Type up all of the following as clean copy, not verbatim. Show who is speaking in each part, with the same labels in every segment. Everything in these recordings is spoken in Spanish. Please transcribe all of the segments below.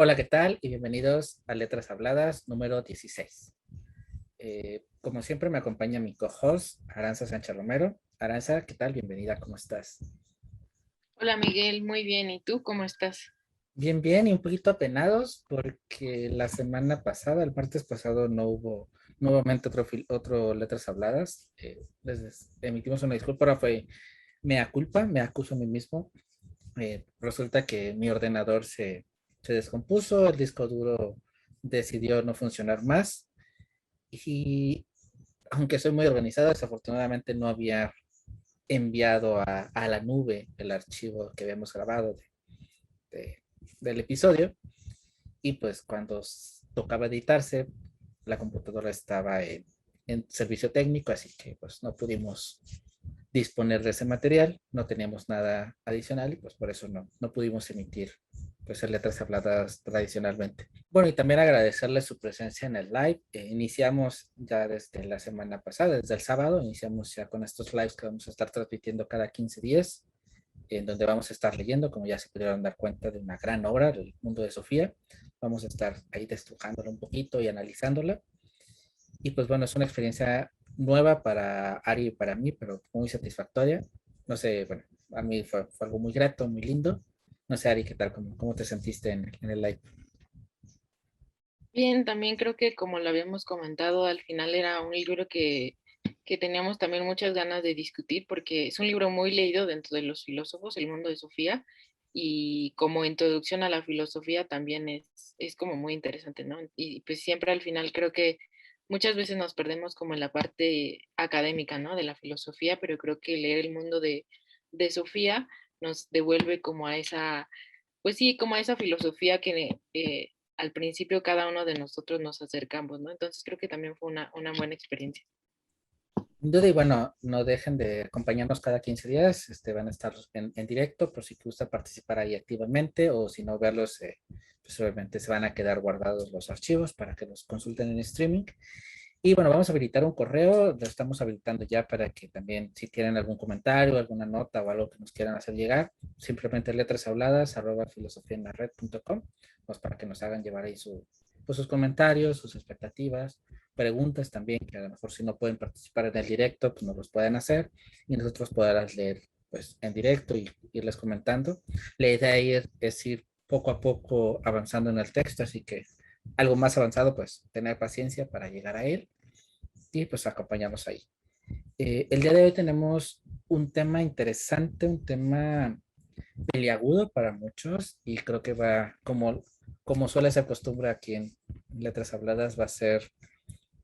Speaker 1: Hola, ¿qué tal? Y bienvenidos a Letras Habladas número 16. Como siempre me acompaña mi co-host, Aranza Sánchez Romero. Aranza, ¿qué tal? Bienvenida, ¿cómo estás?
Speaker 2: Hola Miguel, muy bien. ¿Y tú cómo estás?
Speaker 1: Bien, bien, y un poquito apenados porque la semana pasada, el martes pasado, no hubo nuevamente otro Letras Habladas. Emitimos una disculpa, ahora fue mea culpa, me acuso a mí mismo. Resulta que mi ordenador se descompuso, el disco duro decidió no funcionar más. Y aunque soy muy organizado, desafortunadamente no había enviado a la nube el archivo que habíamos grabado de- del episodio. Y pues cuando tocaba editarse, la computadora estaba en servicio técnico, así que pues no pudimos disponer de ese material, no teníamos nada adicional y pues por eso no pudimos emitir pues letras habladas tradicionalmente. Bueno, y también agradecerle su presencia en el live. Iniciamos ya desde la semana pasada, desde el sábado, iniciamos ya con estos lives que vamos a estar transmitiendo cada 15 días, en donde vamos a estar leyendo, como ya se pudieron dar cuenta, de una gran obra, El Mundo de Sofía. Vamos a estar ahí destrujándola un poquito y analizándola. Y pues bueno, es una experiencia nueva para Ari y para mí, pero muy satisfactoria. No sé, bueno, a mí fue algo muy grato, muy lindo. No sé, Ari, ¿qué tal? ¿Cómo te sentiste en el live?
Speaker 2: Bien, también creo que como lo habíamos comentado, al final era un libro que teníamos también muchas ganas de discutir porque es un libro muy leído dentro de los filósofos, El Mundo de Sofía, y como introducción a la filosofía también es como muy interesante, ¿no? Y pues siempre al final creo que muchas veces nos perdemos como en la parte académica, ¿no? De la filosofía, pero creo que leer El Mundo de Sofía nos devuelve como a esa, pues sí, como a esa filosofía que al principio cada uno de nosotros nos acercamos, ¿no? Entonces creo que también fue una buena experiencia.
Speaker 1: Duda y bueno, no dejen de acompañarnos cada 15 días. Van a estar en directo por si gusta participar ahí activamente o si no verlos, pues obviamente se van a quedar guardados los archivos para que los consulten en streaming. Y bueno, vamos a habilitar un correo, lo estamos habilitando ya para que también si tienen algún comentario, alguna nota o algo que nos quieran hacer llegar, simplemente letrashabladas@filosofiaenlared.com, pues para que nos hagan llevar ahí pues sus comentarios, sus expectativas, preguntas también, que a lo mejor si no pueden participar en el directo, pues nos los pueden hacer y nosotros podrás leer pues en directo y irles comentando. La idea ahí es ir poco a poco avanzando en el texto, así que algo más avanzado, pues tener paciencia para llegar a él y pues acompañarnos ahí. El día de hoy tenemos un tema interesante, un tema peliagudo para muchos y creo que va, como suele ser costumbre aquí en Letras Habladas, va a ser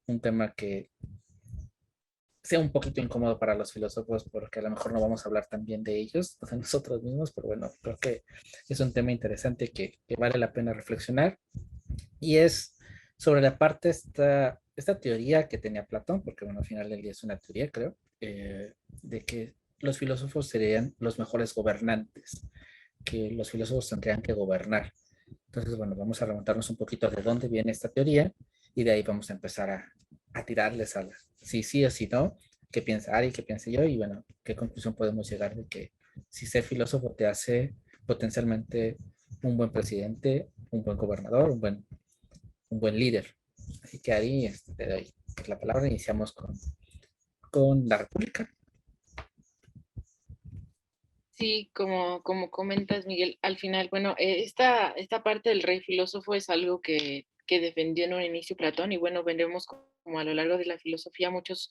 Speaker 1: un tema que sea un poquito incómodo para los filósofos porque a lo mejor no vamos a hablar tan bien de ellos, de nosotros mismos, pero bueno, creo que es un tema interesante que vale la pena reflexionar y es sobre la parte esta teoría que tenía Platón, porque bueno, al final del día es una teoría, creo, de que los filósofos serían los mejores gobernantes, que los filósofos tendrían que gobernar. Entonces, bueno, vamos a remontarnos un poquito de dónde viene esta teoría y de ahí vamos a empezar a tirarles a si sí o si no, qué piensa Ari, qué piensa yo y bueno, qué conclusión podemos llegar de que si ser filósofo te hace potencialmente un buen presidente, un buen gobernador, un buen líder. Así que Ari, te doy la palabra, iniciamos con la República.
Speaker 2: Sí, como comentas, Miguel, al final, bueno, esta parte del rey filósofo es algo que defendió en un inicio Platón y bueno, veremos como a lo largo de la filosofía muchos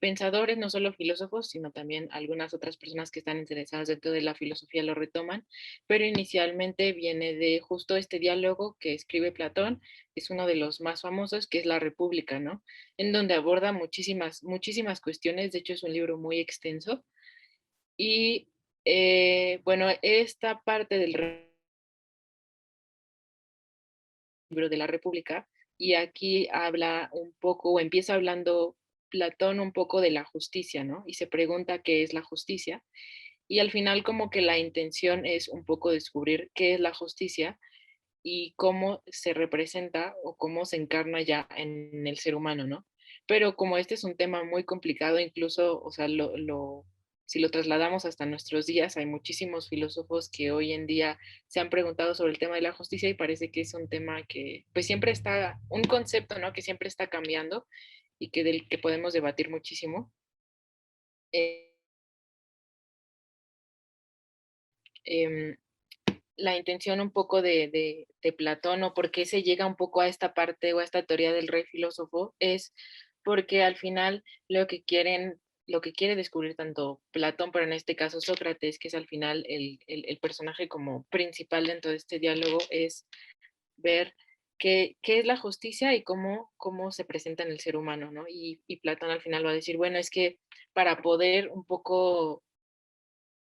Speaker 2: pensadores, no solo filósofos, sino también algunas otras personas que están interesadas dentro de la filosofía lo retoman, pero inicialmente viene de justo este diálogo que escribe Platón, es uno de los más famosos, que es La República, ¿no? En donde aborda muchísimas cuestiones, de hecho es un libro muy extenso y bueno, esta parte del libro de la República, y aquí habla un poco, o empieza hablando Platón un poco de la justicia, ¿no? Y se pregunta qué es la justicia. Y al final como que la intención es un poco descubrir qué es la justicia y cómo se representa o cómo se encarna ya en el ser humano, ¿no? Pero como este es un tema muy complicado, incluso, o sea, si lo trasladamos hasta nuestros días, hay muchísimos filósofos que hoy en día se han preguntado sobre el tema de la justicia y parece que es un tema que pues siempre está, un concepto, ¿no? Que siempre está cambiando y que del que podemos debatir muchísimo. Eh, em, la intención un poco de Platón o por qué se llega un poco a esta parte o a esta teoría del rey filósofo es porque al final lo que quiere descubrir tanto Platón, pero en este caso Sócrates, que es al final el personaje como principal dentro de este diálogo, es ver qué es la justicia y cómo se presenta en el ser humano, ¿no? Y Platón al final va a decir, bueno, es que para poder un poco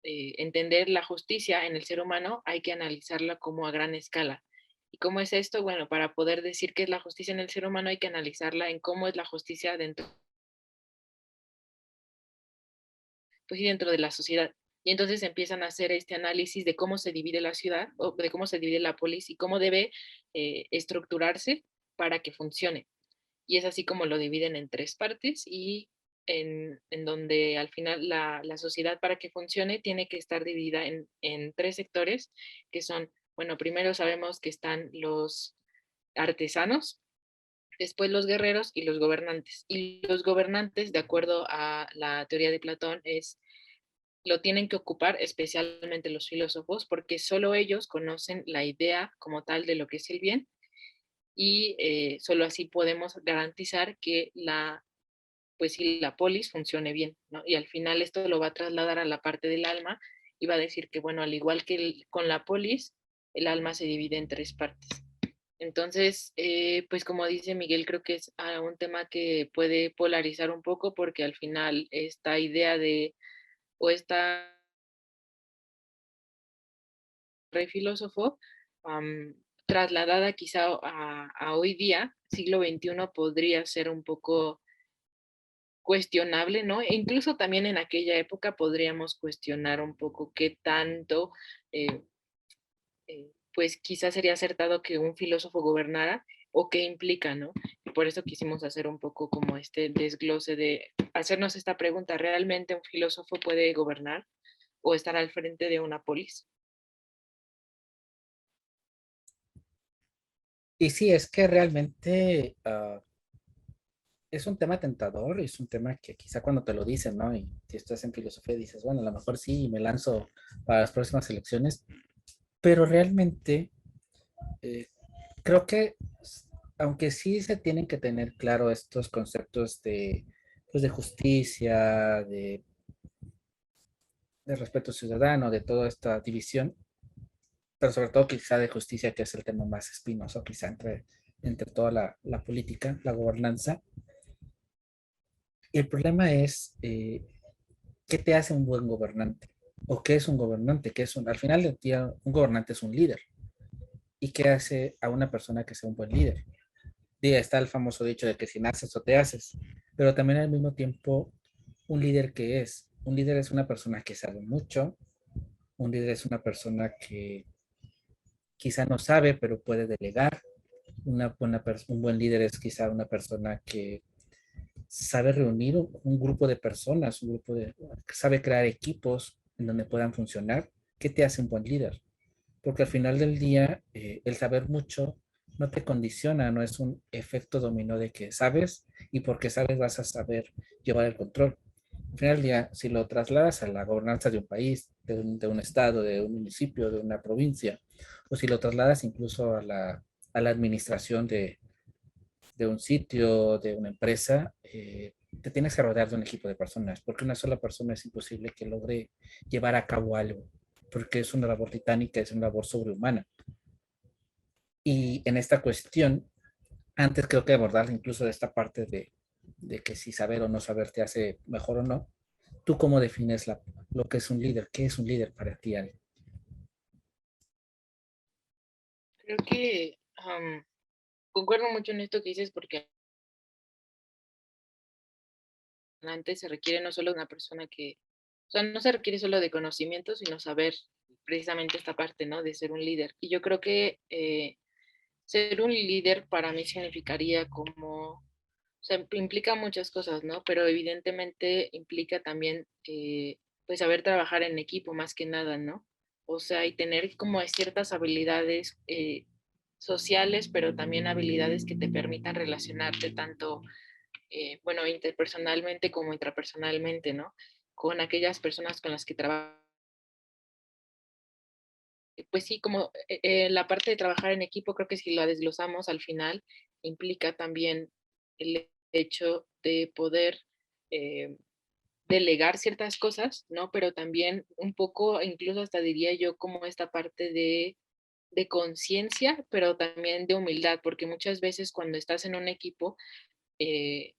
Speaker 2: entender la justicia en el ser humano, hay que analizarla como a gran escala. ¿Y cómo es esto? Bueno, para poder decir qué es la justicia en el ser humano, hay que analizarla en cómo es la justicia dentro, pues, y dentro de la sociedad. Y entonces empiezan a hacer este análisis de cómo se divide la ciudad o de cómo se divide la polis y cómo debe estructurarse para que funcione. Y es así como lo dividen en tres partes y en donde al final la sociedad para que funcione tiene que estar dividida en tres sectores, que son, bueno, primero sabemos que están los artesanos, después los guerreros y los gobernantes. Y los gobernantes, de acuerdo a la teoría de Platón, lo tienen que ocupar especialmente los filósofos, porque solo ellos conocen la idea como tal de lo que es el bien y solo así podemos garantizar que pues sí, la polis funcione bien, ¿no? Y al final esto lo va a trasladar a la parte del alma y va a decir que, bueno, al igual que con la polis, el alma se divide en tres partes. Entonces, pues como dice Miguel, creo que es un tema que puede polarizar un poco porque al final esta idea o esta rey filósofo, trasladada quizá a hoy día, siglo XXI, podría ser un poco cuestionable, ¿no? E incluso también en aquella época podríamos cuestionar un poco qué tanto, eh, pues quizás sería acertado que un filósofo gobernara o qué implica, ¿no? Y por eso quisimos hacer un poco como este desglose de hacernos esta pregunta, ¿realmente un filósofo puede gobernar o estar al frente de una polis?
Speaker 1: Y sí, es que realmente es un tema tentador, es un tema que quizá cuando te lo dicen, ¿no? Y si estás en filosofía dices, bueno, a lo mejor sí, me lanzo para las próximas elecciones, pero realmente eh, creo que, aunque sí se tienen que tener claro estos conceptos de, pues, de justicia, de respeto ciudadano, de toda esta división, pero sobre todo quizá de justicia, que es el tema más espinoso, quizá entre toda la política, la gobernanza. Y el problema es, ¿qué te hace un buen gobernante? ¿O qué es un gobernante? Al final del día, un gobernante es un líder. ¿Y qué hace a una persona que sea un buen líder? Diga, está el famoso dicho de que si naces o te haces, pero también al mismo tiempo, un líder que es, un líder es una persona que sabe mucho, un líder es una persona que quizá no sabe, pero puede delegar, un buen líder es quizá una persona que sabe reunir un grupo de personas, que sabe crear equipos en donde puedan funcionar. ¿Qué te hace un buen líder? Porque al final del día, el saber mucho no te condiciona, no es un efecto dominó de que sabes y porque sabes vas a saber llevar el control. Al final del día, si lo trasladas a la gobernanza de un país, de un estado, de un municipio, de una provincia, o si lo trasladas incluso a la administración de un sitio, de una empresa, te tienes que rodear de un equipo de personas, porque una sola persona es imposible que logre llevar a cabo algo, porque es una labor titánica, es una labor sobrehumana. Y en esta cuestión, antes creo que abordar incluso de esta parte de que si saber o no saber te hace mejor o no, ¿tú cómo defines lo que es un líder? ¿Qué es un líder para ti, Ale?
Speaker 2: Creo que concuerdo mucho en esto que dices porque antes se requiere no solo de una persona que, o sea, no se requiere solo de conocimiento, sino saber precisamente esta parte, ¿no? De ser un líder. Y yo creo que ser un líder para mí significaría como, o sea, implica muchas cosas, ¿no? Pero evidentemente implica también pues saber trabajar en equipo más que nada, ¿no? O sea, y tener como ciertas habilidades sociales, pero también habilidades que te permitan relacionarte tanto, bueno, interpersonalmente como intrapersonalmente, ¿no? Con aquellas personas con las que trabajas. Pues sí, como la parte de trabajar en equipo, creo que si la desglosamos al final, implica también el hecho de poder eh, delegar ciertas cosas, ¿no? Pero también un poco, incluso hasta diría yo, como esta parte de conciencia, pero también de humildad, porque muchas veces cuando estás en un equipo, eh,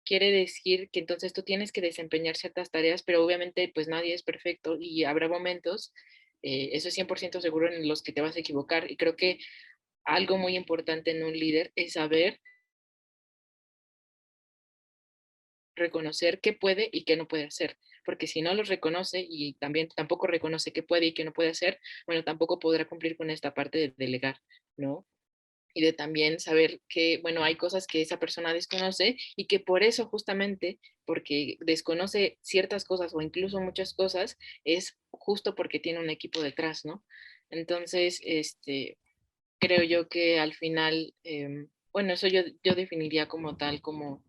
Speaker 2: quiere decir que entonces tú tienes que desempeñar ciertas tareas, pero obviamente pues nadie es perfecto y habrá momentos, eso es 100% seguro, en los que te vas a equivocar. Y creo que algo muy importante en un líder es saber reconocer qué puede y qué no puede hacer, porque si no los reconoce y también tampoco reconoce qué puede y qué no puede hacer, bueno, tampoco podrá cumplir con esta parte de delegar, ¿no? Y de también saber que, bueno, hay cosas que esa persona desconoce y que por eso justamente, porque desconoce ciertas cosas o incluso muchas cosas, es justo porque tiene un equipo detrás, ¿no? Entonces, creo yo que al final, bueno, eso yo definiría como tal, como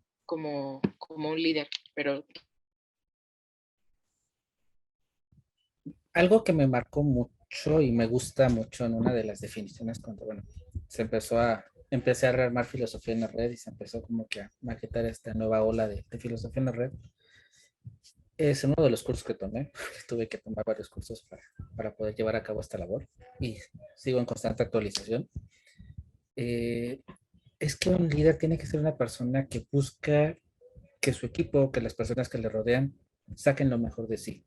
Speaker 2: un líder, pero
Speaker 1: Algo que me marcó mucho y me gusta mucho en una de las definiciones cuando, bueno, empecé a rearmar filosofía en la red y se empezó como que a maquetar esta nueva ola de filosofía en la red. Es uno de los cursos que tomé. Tuve que tomar varios cursos para poder llevar a cabo esta labor y sigo en constante actualización. Eh, es que un líder tiene que ser una persona que busca que su equipo, que las personas que le rodean, saquen lo mejor de sí.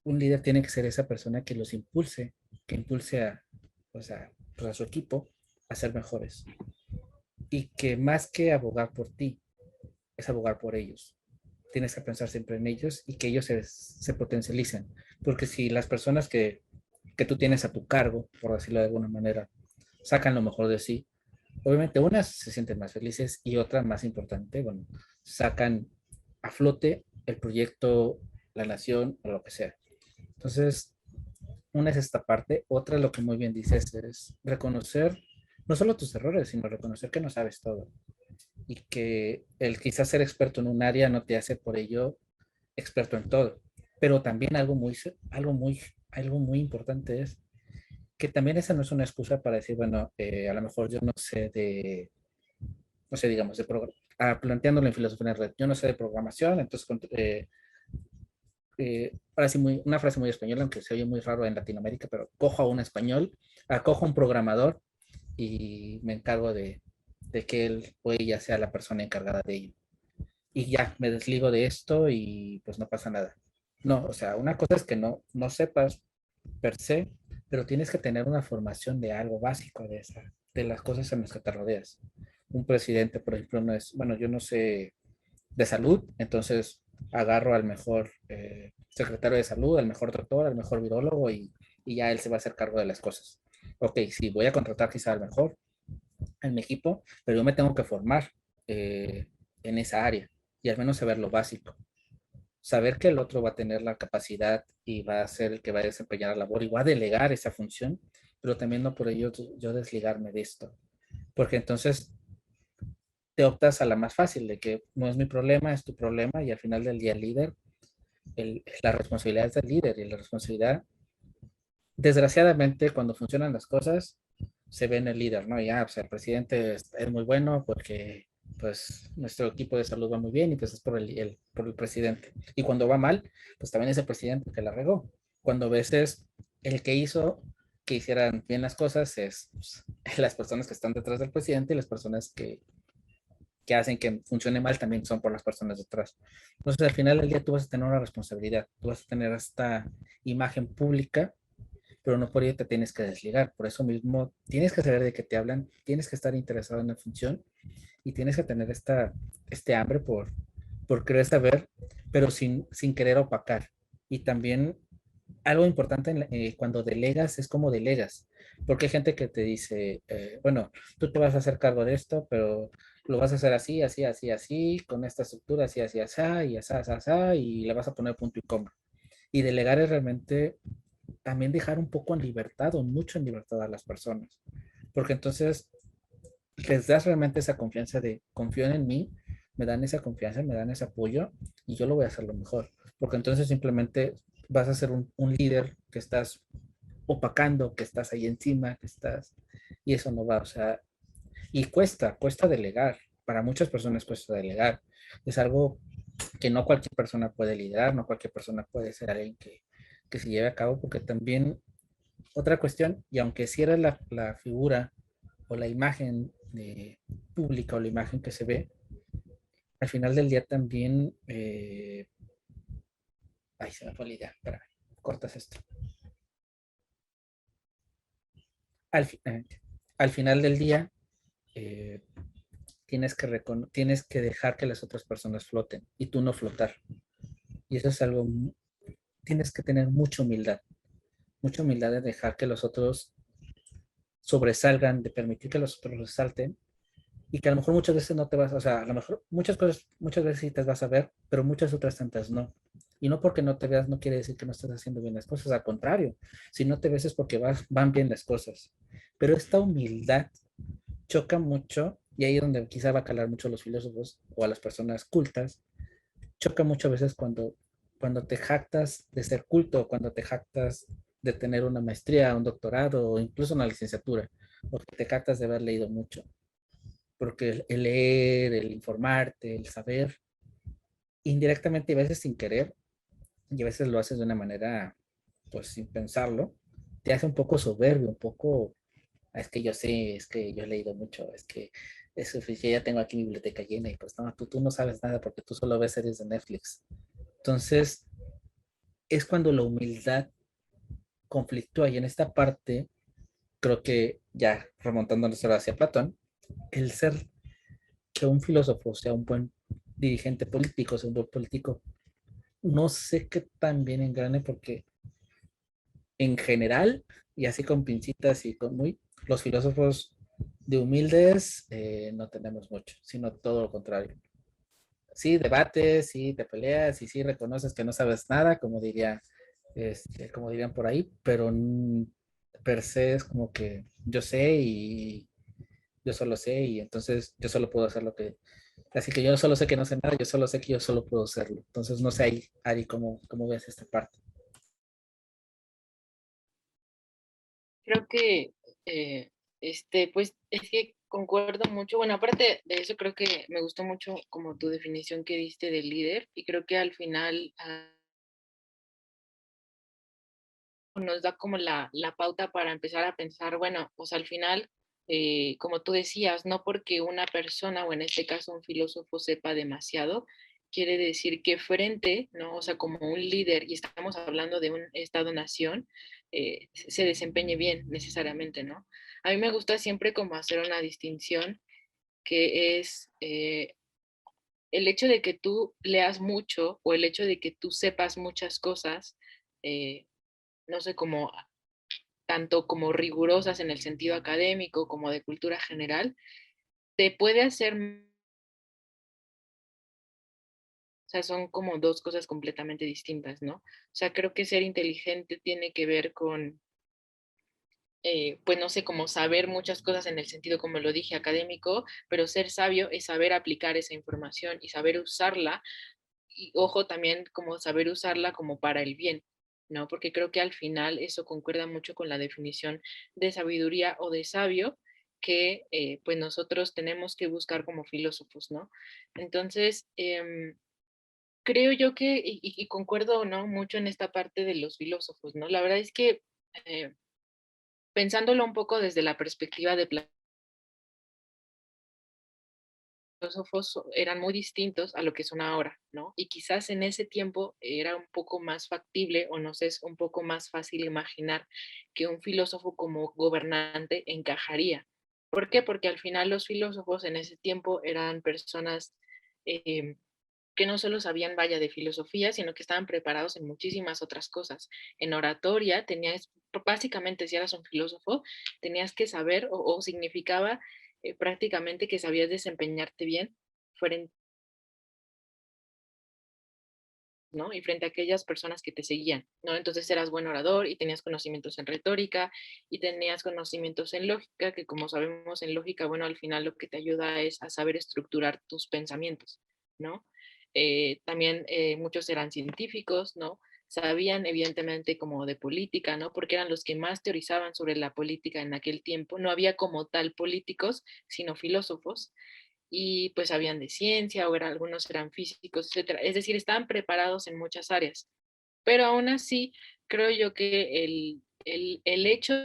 Speaker 1: Un líder tiene que ser esa persona que los impulse, que impulse pues pues a su equipo a ser mejores. Y que más que abogar por ti, es abogar por ellos. Tienes que pensar siempre en ellos y que ellos se potencialicen. Porque si las personas que tú tienes a tu cargo, por decirlo de alguna manera, sacan lo mejor de sí, obviamente unas se sienten más felices y otra más importante, bueno, sacan a flote el proyecto, la nación o lo que sea. Entonces, una es esta parte, otra lo que muy bien dices es reconocer no solo tus errores, sino reconocer que no sabes todo y que el quizás ser experto en un área no te hace por ello experto en todo. Pero también algo muy importante es que también esa no es una excusa para decir, bueno, a lo mejor yo no sé no sé, digamos, planteándolo en filosofía en red, yo no sé de programación, entonces, ahora sí, una frase muy española, aunque se oye muy raro en Latinoamérica, pero cojo a un español, acojo a un programador y me encargo de que él o ella sea la persona encargada de ello. Y ya, me desligo de esto y pues no pasa nada. No, o sea, una cosa es que no sepas per se, pero tienes que tener una formación de algo básico de las cosas en las que te rodeas. Un presidente, por ejemplo, no es, bueno, yo no sé de salud, entonces agarro al mejor secretario de salud, al mejor doctor, al mejor virólogo y ya él se va a hacer cargo de las cosas. Ok, sí, voy a contratar quizá al mejor en mi equipo, pero yo me tengo que formar eh, en esa área y al menos saber lo básico. Saber que el otro va a tener la capacidad y va a ser el que va a desempeñar la labor y va a delegar esa función, pero también no por ello yo desligarme de esto, porque entonces te optas a la más fácil, de que no es mi problema, es tu problema y al final del día el líder, la responsabilidad es del líder y la responsabilidad, desgraciadamente, cuando funcionan las cosas, se ve en el líder, ¿no? Ya, o sea, el presidente es muy bueno porque pues nuestro equipo de salud va muy bien y pues es por el presidente. Y cuando va mal, pues también es el presidente que la regó. Cuando a veces el que hizo que hicieran bien las cosas es pues, las personas que están detrás del presidente y las personas que hacen que funcione mal también son por las personas detrás. Entonces, al final del día tú vas a tener una responsabilidad, tú vas a tener esta imagen pública, pero no por ello te tienes que desligar. Por eso mismo tienes que saber de qué te hablan, tienes que estar interesado en la función y tienes que tener este hambre por querer saber, pero sin querer opacar. Y también algo importante cuando delegas es cómo delegas, porque hay gente que te dice, bueno, tú te vas a hacer cargo de esto, pero lo vas a hacer así, así, así, así, con esta estructura, así, así, así, y así, así, así, y le vas a poner punto y coma. Y delegar es realmente también dejar un poco en libertad o mucho en libertad a las personas, porque entonces les das realmente esa confianza de confío en mí, me dan esa confianza, me dan ese apoyo y yo lo voy a hacer lo mejor, porque entonces simplemente vas a ser un líder que estás opacando, que estás ahí encima, que estás, y eso no va, o sea, y cuesta delegar, para muchas personas cuesta delegar, es algo que no cualquier persona puede liderar, no cualquier persona puede ser alguien que se lleve a cabo, porque también otra cuestión, y aunque si era la figura o la imagen pública o la imagen que se ve, al final del día también, ay, se me fue la idea, espérame, cortas esto. Al, al final del día, eh, tienes que dejar que las otras personas floten y tú no flotar. Y eso es algo, tienes que tener mucha humildad de dejar que los otros sobresalgan, de permitir que los otros resalten y que a lo mejor muchas veces no te vas, o sea, a lo mejor muchas cosas, muchas veces sí te vas a ver, pero muchas otras tantas no. Y no porque no te veas no quiere decir que no estés haciendo bien las cosas, al contrario, si no te ves es porque van bien las cosas. Pero esta humildad choca mucho, y ahí es donde quizá va a calar mucho a los filósofos o a las personas cultas, choca mucho a veces cuando te jactas de ser culto, cuando te jactas de tener una maestría, un doctorado o incluso una licenciatura, o que te jactas de haber leído mucho porque el leer, el informarte, el saber, indirectamente y a veces sin querer, y a veces lo haces de una manera, pues sin pensarlo, te hace un poco soberbio, un poco, es que yo sé, es que yo he leído mucho, es que eso, yo ya tengo aquí mi biblioteca llena y pues no, tú no sabes nada porque tú solo ves series de Netflix. Entonces, es cuando la humildad conflictúa y en esta parte, creo que ya remontándonos ahora hacia Platón, el ser que un filósofo sea un buen dirigente político, sea un buen político, no sé qué tan bien engrane porque en general, y así con pincitas y con muy, los filósofos de humildes no tenemos mucho, sino todo lo contrario. Sí, debates, sí, te peleas y sí reconoces que no sabes nada, como dirían por ahí, pero per se es como que yo sé y yo solo sé y entonces yo solo puedo hacer lo que. Así que yo solo sé que no sé nada, yo solo sé que yo solo puedo hacerlo. Entonces no sé ahí, Ari, cómo ves esta parte.
Speaker 2: Creo que, pues es que concuerdo mucho. Bueno, aparte de eso, creo que me gustó mucho como tu definición que diste del líder y creo que al final nos da como la pauta para empezar a pensar, bueno, pues al final, como tú decías, no porque una persona o en este caso un filósofo sepa demasiado, quiere decir que frente, ¿no? O sea, como un líder, y estamos hablando de un Estado-nación, se desempeñe bien necesariamente, ¿no? A mí me gusta siempre como hacer una distinción que es el hecho de que tú leas mucho o el hecho de que tú sepas muchas cosas, no sé, como tanto como rigurosas en el sentido académico como de cultura general, te puede hacer, o sea, son como dos cosas completamente distintas, ¿no? O sea, creo que ser inteligente tiene que ver con, pues no sé, como saber muchas cosas en el sentido, como lo dije, académico, pero ser sabio es saber aplicar esa información y saber usarla, y ojo también como saber usarla como para el bien. ¿No? Porque creo que al final eso concuerda mucho con la definición de sabiduría o de sabio que pues nosotros tenemos que buscar como filósofos, ¿no? Entonces, creo yo que, y concuerdo, ¿no? Mucho en esta parte de los filósofos, ¿no? La verdad es que eh, pensándolo un poco desde la perspectiva de filósofos eran muy distintos a lo que son ahora, ¿no? Y quizás en ese tiempo era un poco más factible o no sé, es un poco más fácil imaginar que un filósofo como gobernante encajaría. ¿Por qué? Porque al final los filósofos en ese tiempo eran personas eh, que no solo sabían, vaya, de filosofía, sino que estaban preparados en muchísimas otras cosas. En oratoria tenías, básicamente si eras un filósofo, tenías que saber o significaba prácticamente que sabías desempeñarte bien frente, ¿no? Y frente a aquellas personas que te seguían, ¿no? Entonces eras buen orador y tenías conocimientos en retórica y tenías conocimientos en lógica, que como sabemos en lógica, bueno, al final lo que te ayuda es a saber estructurar tus pensamientos, ¿no? También muchos eran científicos, ¿no? Sabían evidentemente como de política, ¿no? Porque eran los que más teorizaban sobre la política en aquel tiempo. No había como tal políticos, sino filósofos y pues sabían de ciencia o algunos eran físicos, etcétera. Es decir, estaban preparados en muchas áreas, pero aún así creo yo que el hecho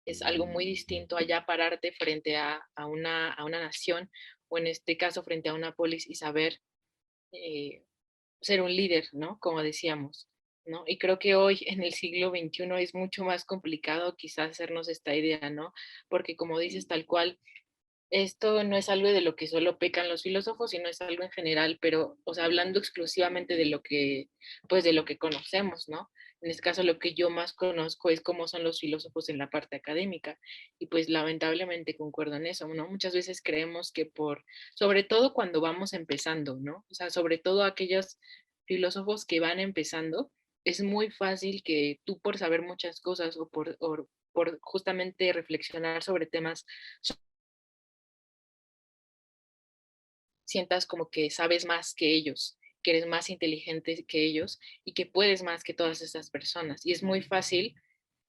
Speaker 2: es algo muy distinto allá pararte frente a una nación o en este caso frente a una polis y saber eh, ser un líder, ¿no? Como decíamos, ¿no? Y creo que hoy en el siglo XXI es mucho más complicado quizás hacernos esta idea, ¿no? Porque como dices tal cual, esto no es algo de lo que solo pecan los filósofos, sino es algo en general, pero, o sea, hablando exclusivamente de lo que, pues de lo que conocemos, ¿no? En este caso, lo que yo más conozco es cómo son los filósofos en la parte académica. Y pues lamentablemente concuerdo en eso, ¿no? Muchas veces creemos que sobre todo cuando vamos empezando, ¿no? O sea, sobre todo aquellos filósofos que van empezando, es muy fácil que tú por saber muchas cosas por justamente reflexionar sobre temas sientas como que sabes más que ellos, que eres más inteligente que ellos y que puedes más que todas estas personas. Y es muy fácil,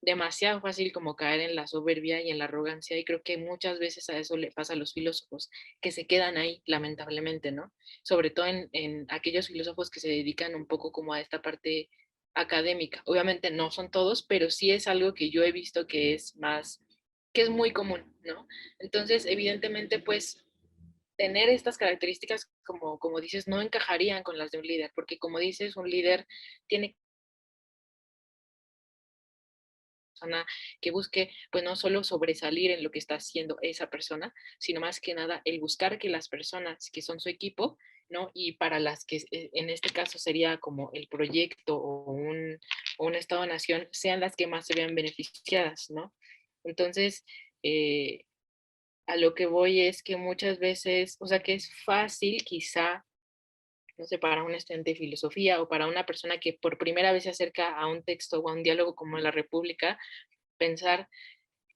Speaker 2: demasiado fácil como caer en la soberbia y en la arrogancia y creo que muchas veces a eso le pasa a los filósofos, que se quedan ahí lamentablemente, ¿no? Sobre todo en aquellos filósofos que se dedican un poco como a esta parte académica. Obviamente no son todos, pero sí es algo que yo he visto que es más, que es muy común, ¿no? Entonces, evidentemente, pues tener estas características, como dices, no encajarían con las de un líder, porque como dices, un líder tiene persona que busque, pues no solo sobresalir en lo que está haciendo esa persona, sino más que nada el buscar que las personas que son su equipo, ¿no? Y para las que en este caso sería como el proyecto o un Estado-nación, sean las que más se vean beneficiadas, ¿no? Entonces, a lo que voy es que muchas veces, o sea, que es fácil quizá no sé, para un estudiante de filosofía o para una persona que por primera vez se acerca a un texto o a un diálogo como la República, pensar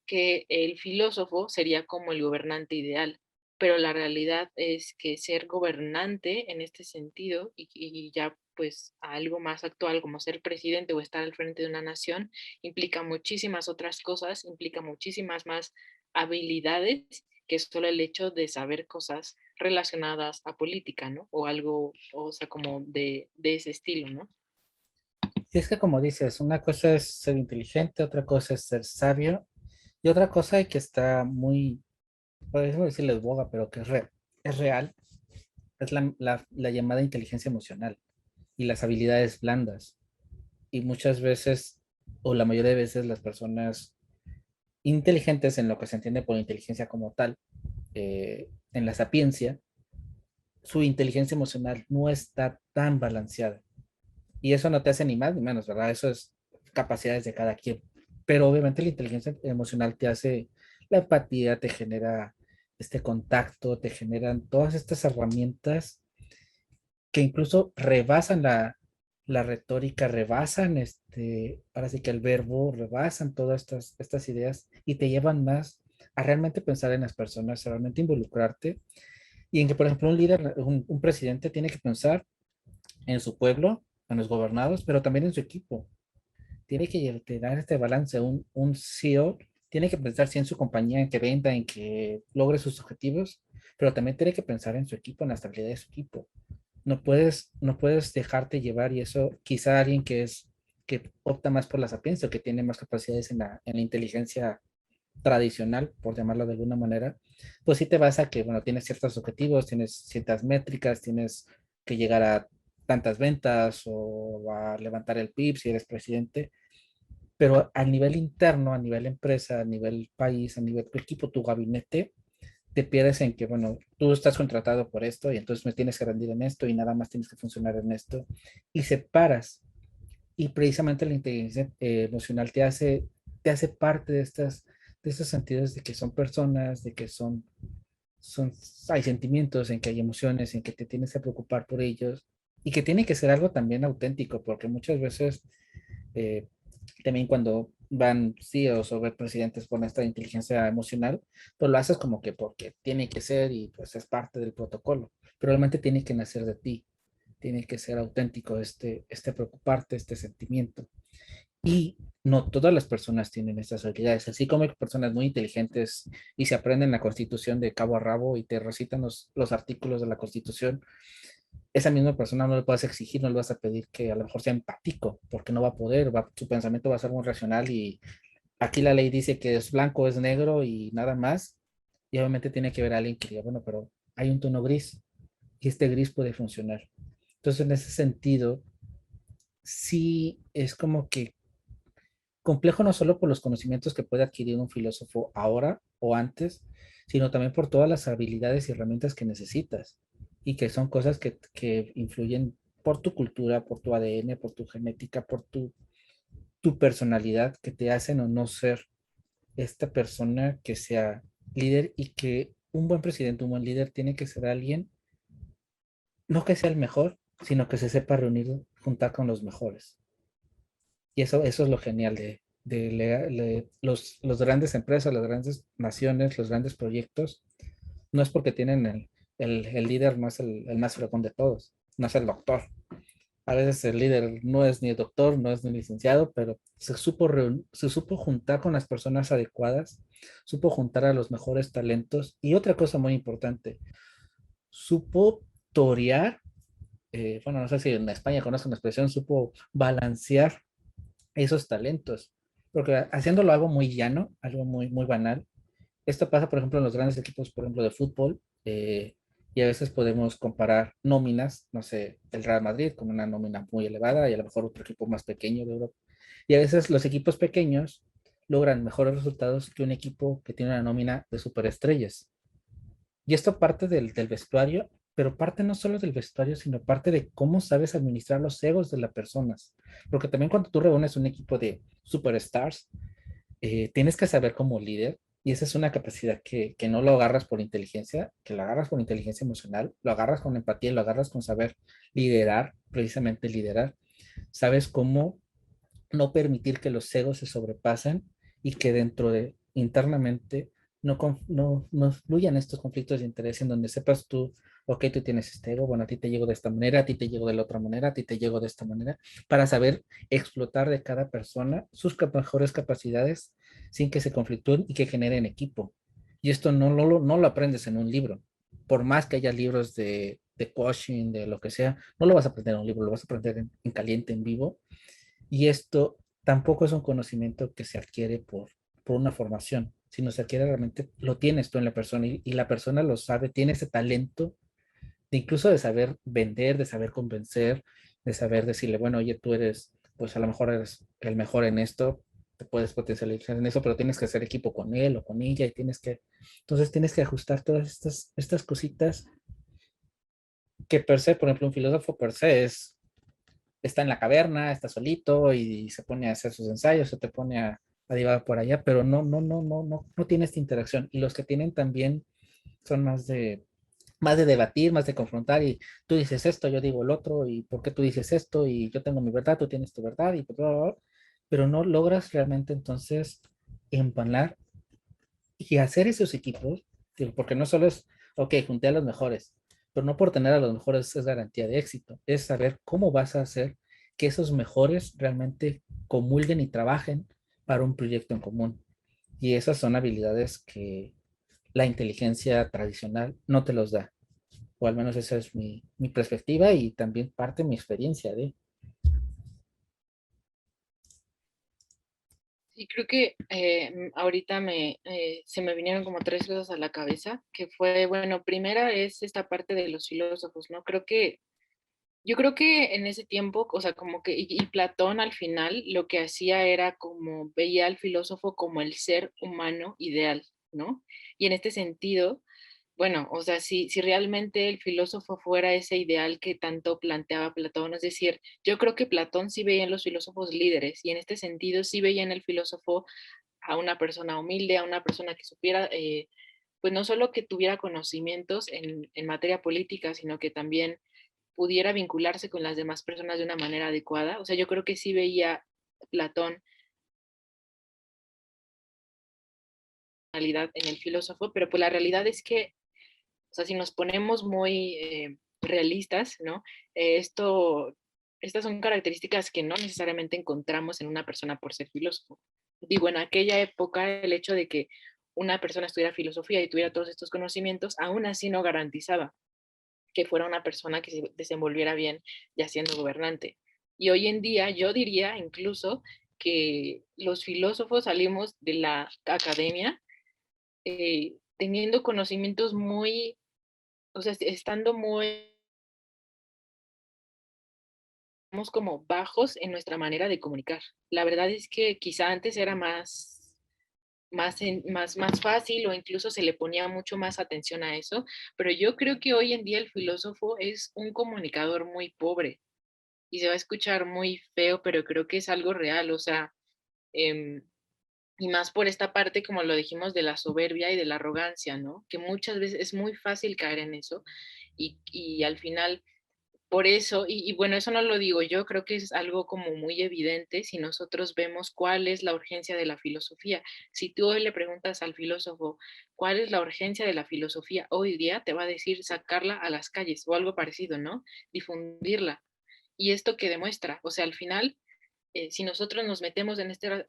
Speaker 2: que el filósofo sería como el gobernante ideal, pero la realidad es que ser gobernante en este sentido y ya pues a algo más actual como ser presidente o estar al frente de una nación implica muchísimas otras cosas, implica muchísimas más habilidades que solo el hecho de saber cosas relacionadas a política, ¿no? O algo, o sea, como de ese estilo, ¿no?
Speaker 1: Y es que como dices, una cosa es ser inteligente, otra cosa es ser sabio, y otra cosa que está muy, podemos decirles boga, pero que es real, es la llamada inteligencia emocional y las habilidades blandas. Y muchas veces, o la mayoría de veces, las personas inteligentes en lo que se entiende por inteligencia como tal, en la sapiencia, su inteligencia emocional no está tan balanceada. Y eso no te hace ni más ni menos, ¿verdad? Eso es capacidades de cada quien. Pero obviamente la inteligencia emocional te hace la empatía, te genera este contacto, te generan todas estas herramientas que incluso rebasan la retórica, rebasan ahora sí que el verbo, rebasan todas estas ideas y te llevan más a realmente pensar en las personas, a realmente involucrarte y en que, por ejemplo, un líder, un presidente tiene que pensar en su pueblo, en los gobernados, pero también en su equipo. Tiene que tener este balance. Un CEO tiene que pensar sí en su compañía, en que venda, en que logre sus objetivos, pero también tiene que pensar en su equipo, en la estabilidad de su equipo. No puedes dejarte llevar y eso quizá alguien que opta más por la sapiencia o que tiene más capacidades en la inteligencia tradicional, por llamarlo de alguna manera, pues sí te vas a que, bueno, tienes ciertos objetivos, tienes ciertas métricas, tienes que llegar a tantas ventas o a levantar el PIB si eres presidente, pero a nivel interno, a nivel empresa, a nivel país, a nivel tu equipo, tu gabinete, te pierdes en que, bueno, tú estás contratado por esto y entonces me tienes que rendir en esto y nada más tienes que funcionar en esto y separas. Y precisamente la inteligencia emocional te hace parte de esos sentidos de que son personas, de que son, hay sentimientos, en que hay emociones, en que te tienes que preocupar por ellos y que tiene que ser algo también auténtico, porque muchas veces eh, también cuando van CEOs o presidentes con esta inteligencia emocional, pues lo haces como que porque tiene que ser y pues es parte del protocolo, pero realmente tiene que nacer de ti, tiene que ser auténtico este preocuparte, este sentimiento. Y no todas las personas tienen estas habilidades, así como hay personas muy inteligentes y se aprenden la Constitución de cabo a rabo y te recitan los artículos de la Constitución. Esa misma persona no le puedes exigir, no le vas a pedir que a lo mejor sea empático, porque no va a poder, su pensamiento va a ser muy racional y aquí la ley dice que es blanco, es negro y nada más. Y obviamente tiene que ver a alguien que diga, bueno, pero hay un tono gris y este gris puede funcionar. Entonces, en ese sentido, sí es como que complejo no solo por los conocimientos que puede adquirir un filósofo ahora o antes, sino también por todas las habilidades y herramientas que necesitas y que son cosas que influyen por tu cultura, por tu ADN, por tu genética, por tu personalidad, que te hacen o no ser esta persona que sea líder y que un buen presidente, un buen líder tiene que ser alguien, no que sea el mejor, sino que se sepa reunir, juntar con los mejores. Y eso es lo genial de los grandes empresas, las grandes naciones, los grandes proyectos. No es porque tienen el líder, no es el más fregón de todos, no es el doctor. A veces el líder no es ni el doctor, no es ni licenciado, pero se supo juntar con las personas adecuadas, supo juntar a los mejores talentos. Y otra cosa muy importante, supo torear, bueno, no sé si en España conocen la expresión, supo balancear esos talentos. Porque haciéndolo algo muy llano, algo muy, muy banal, esto pasa, por ejemplo, en los grandes equipos, por ejemplo, de fútbol, y a veces podemos comparar nóminas, no sé, el Real Madrid con una nómina muy elevada y a lo mejor otro equipo más pequeño de Europa. Y a veces los equipos pequeños logran mejores resultados que un equipo que tiene una nómina de superestrellas. Y esto parte del vestuario, pero parte no solo del vestuario, sino parte de cómo sabes administrar los egos de las personas. Porque también cuando tú reúnes un equipo de superstars, tienes que saber como líder, y esa es una capacidad que no lo agarras por inteligencia, que lo agarras con inteligencia emocional, lo agarras con empatía, lo agarras con saber liderar, precisamente liderar. Sabes cómo no permitir que los egos se sobrepasen y que dentro de internamente no fluyan estos conflictos de interés en donde sepas tú, ok, tú tienes este ego, bueno, a ti te llego de esta manera, a ti te llego de la otra manera, a ti te llego de esta manera, para saber explotar de cada persona sus mejores capacidades sin que se conflictúen y que generen equipo. Y esto no lo aprendes en un libro. Por más que haya libros de coaching, de lo que sea, no lo vas a aprender en un libro, lo vas a aprender en caliente, en vivo, y esto tampoco es un conocimiento que se adquiere por una formación, sino se adquiere realmente, lo tienes tú en la persona y la persona lo sabe, tiene ese talento de incluso de saber vender, de saber convencer, de saber decirle, bueno, oye, tú eres, pues a lo mejor eres el mejor en esto, te puedes potencializar en eso, pero tienes que hacer equipo con él o con ella y entonces tienes que ajustar todas estas cositas que per se, por ejemplo, un filósofo per se está en la caverna, está solito y se pone a hacer sus ensayos, se te pone a divagar por allá, pero no tiene esta interacción. Y los que tienen también son más de debatir, más de confrontar y tú dices esto, yo digo el otro y por qué tú dices esto y yo tengo mi verdad, tú tienes tu verdad y bla, bla, bla, pero no logras realmente entonces empanar y hacer esos equipos, digo, porque no solo es, ok, junté a los mejores, pero no por tener a los mejores es garantía de éxito, es saber cómo vas a hacer que esos mejores realmente comulguen y trabajen para un proyecto en común. Y esas son habilidades que la inteligencia tradicional no te los da, o al menos esa es mi perspectiva y también parte de mi experiencia de...
Speaker 2: Y creo que ahorita se me vinieron como tres cosas a la cabeza, que fue, bueno, primera es esta parte de los filósofos, ¿no? Yo creo que en ese tiempo, o sea, como que, y Platón al final lo que hacía era como veía al filósofo como el ser humano ideal, ¿no? Y en este sentido, bueno, o sea, si realmente el filósofo fuera ese ideal que tanto planteaba Platón, es decir, yo creo que Platón sí veía en los filósofos líderes y en este sentido sí veía en el filósofo a una persona humilde, a una persona que supiera, pues no solo que tuviera conocimientos en materia política, sino que también pudiera vincularse con las demás personas de una manera adecuada. O sea, yo creo que sí veía Platón realidad en el filósofo, pero pues la realidad es que, o sea, si nos ponemos muy realistas, ¿no? Estas son características que no necesariamente encontramos en una persona por ser filósofo. Digo, en aquella época el hecho de que una persona estudiara filosofía y tuviera todos estos conocimientos, aún así no garantizaba que fuera una persona que se desenvolviera bien ya siendo gobernante. Y hoy en día yo diría incluso que los filósofos salimos de la academia teniendo conocimientos muy, o sea, estando muy como bajos en nuestra manera de comunicar. La verdad es que quizá antes era más fácil o incluso se le ponía mucho más atención a eso, pero yo creo que hoy en día el filósofo es un comunicador muy pobre y se va a escuchar muy feo, pero creo que es algo real, o sea, eh, y más por esta parte, como lo dijimos, de la soberbia y de la arrogancia, ¿no? Que muchas veces es muy fácil caer en eso y al final por eso, bueno, eso no lo digo yo, creo que es algo como muy evidente si nosotros vemos cuál es la urgencia de la filosofía. Si tú hoy le preguntas al filósofo cuál es la urgencia de la filosofía hoy día, te va a decir sacarla a las calles o algo parecido, ¿no? Difundirla. ¿Y esto qué demuestra? O sea, al final, si nosotros nos metemos en este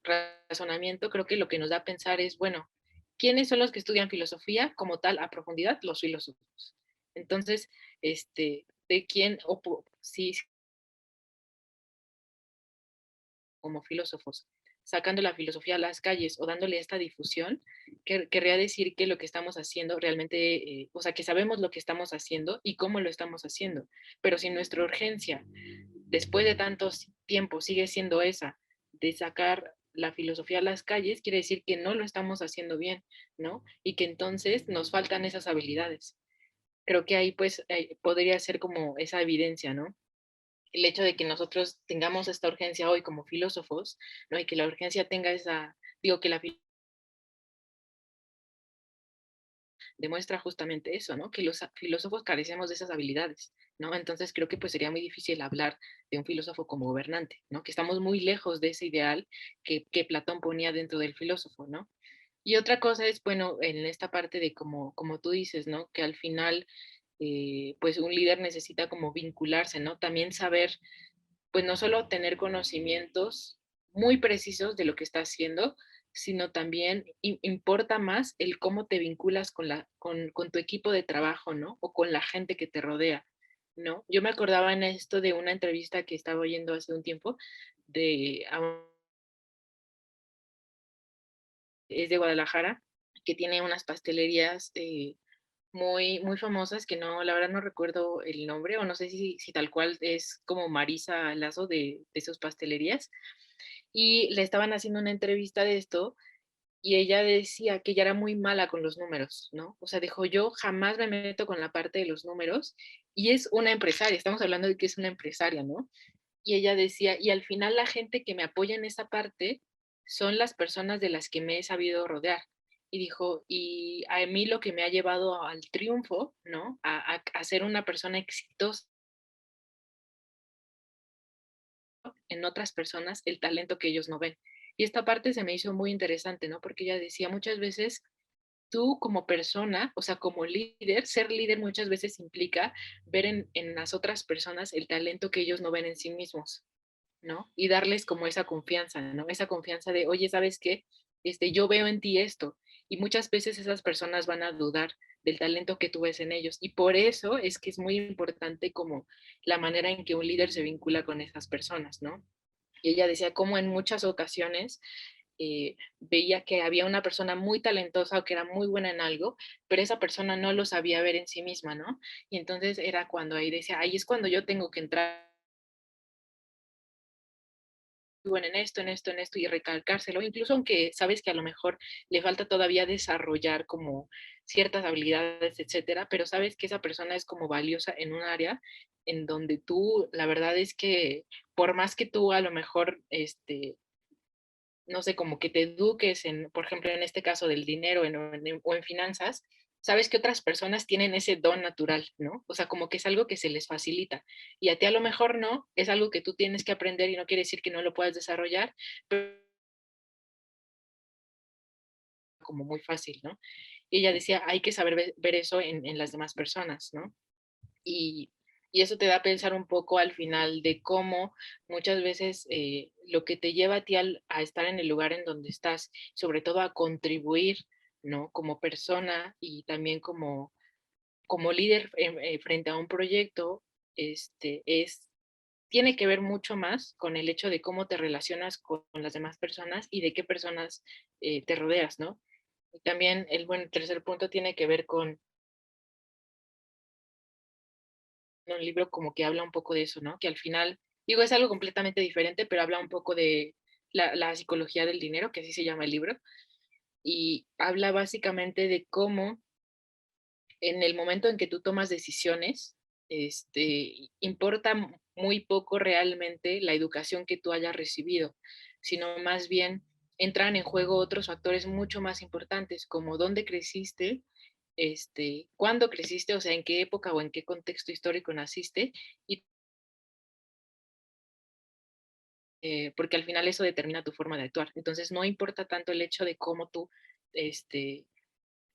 Speaker 2: razonamiento, creo que lo que nos da a pensar es, bueno, ¿quiénes son los que estudian filosofía como tal a profundidad? Los filósofos. Entonces, de quién, o si como filósofos, sacando la filosofía a las calles o dándole esta difusión, querría decir que lo que estamos haciendo realmente, o sea, que sabemos lo que estamos haciendo y cómo lo estamos haciendo. Pero si nuestra urgencia, después de tantos tiempos, sigue siendo esa, de sacar la filosofía a las calles, quiere decir que no lo estamos haciendo bien, ¿no? Y que entonces nos faltan esas habilidades. Creo que ahí pues podría ser como esa evidencia, ¿no? El hecho de que nosotros tengamos esta urgencia hoy como filósofos, ¿no? Y que la urgencia tenga esa, digo que la demuestra justamente eso, ¿no? Que los filósofos carecemos de esas habilidades, ¿no? Entonces creo que pues sería muy difícil hablar de un filósofo como gobernante, ¿no? Que estamos muy lejos de ese ideal que Platón ponía dentro del filósofo, ¿no? Y otra cosa es, bueno, en esta parte de como tú dices, ¿no? Que al final, pues un líder necesita como vincularse, ¿no? También saber pues no solo tener conocimientos muy precisos de lo que está haciendo, sino también importa más el cómo te vinculas con tu equipo de trabajo, ¿no? O con la gente que te rodea, ¿no? Yo me acordaba en esto de una entrevista que estaba oyendo hace un tiempo es de Guadalajara, que tiene unas pastelerías muy famosas que no, la verdad no recuerdo el nombre o no sé si tal cual es como Marisa Lazo de sus pastelerías, y le estaban haciendo una entrevista de esto y ella decía que ella era muy mala con los números, ¿no? O sea, dijo, yo jamás me meto con la parte de los números y es una empresaria, estamos hablando de que es una empresaria, ¿no? Y ella decía, y al final la gente que me apoya en esa parte son las personas de las que me he sabido rodear. Y dijo, y a mí lo que me ha llevado al triunfo, ¿no? A ser una persona exitosa en otras personas, el talento que ellos no ven. Y esta parte se me hizo muy interesante, ¿no? Porque ella decía, muchas veces tú como persona, o sea, como líder, ser líder muchas veces implica ver en las otras personas el talento que ellos no ven en sí mismos. ¿No? Y darles como esa confianza, ¿no? Esa confianza de, oye, ¿sabes qué? Yo veo en ti esto. Y muchas veces esas personas van a dudar del talento que tú ves en ellos. Y por eso es que es muy importante como la manera en que un líder se vincula con esas personas, ¿no? Y ella decía como en muchas ocasiones veía que había una persona muy talentosa o que era muy buena en algo, pero esa persona no lo sabía ver en sí misma, ¿no? Y entonces era cuando ahí decía, ahí es cuando yo tengo que entrar bueno en esto y recalcárselo, incluso aunque sabes que a lo mejor le falta todavía desarrollar como ciertas habilidades, etcétera, pero sabes que esa persona es como valiosa en un área en donde tú, la verdad es que por más que tú a lo mejor no sé, como que te eduques en, por ejemplo, en este caso del dinero o en finanzas, sabes que otras personas tienen ese don natural, ¿no? O sea, como que es algo que se les facilita y a ti a lo mejor no, es algo que tú tienes que aprender y no quiere decir que no lo puedas desarrollar, pero como muy fácil, ¿no? Y ella decía, hay que saber ver eso en las demás personas, ¿no? Y, y eso te da a pensar un poco al final de cómo muchas veces lo que te lleva a ti a estar en el lugar en donde estás, sobre todo a contribuir, ¿no? Como persona y también como líder frente a un proyecto, tiene que ver mucho más con el hecho de cómo te relacionas con las demás personas y de qué personas te rodeas, ¿no? Y también el tercer punto tiene que ver con un libro como que habla un poco de eso, ¿no? Que al final, digo, es algo completamente diferente, pero habla un poco de la psicología del dinero, que así se llama el libro, y habla básicamente de cómo en el momento en que tú tomas decisiones, importa muy poco realmente la educación que tú hayas recibido, sino más bien entran en juego otros factores mucho más importantes, como dónde creciste, cuándo creciste, o sea, en qué época o en qué contexto histórico naciste, y porque al final eso determina tu forma de actuar. Entonces, no importa tanto el hecho de cómo tú este,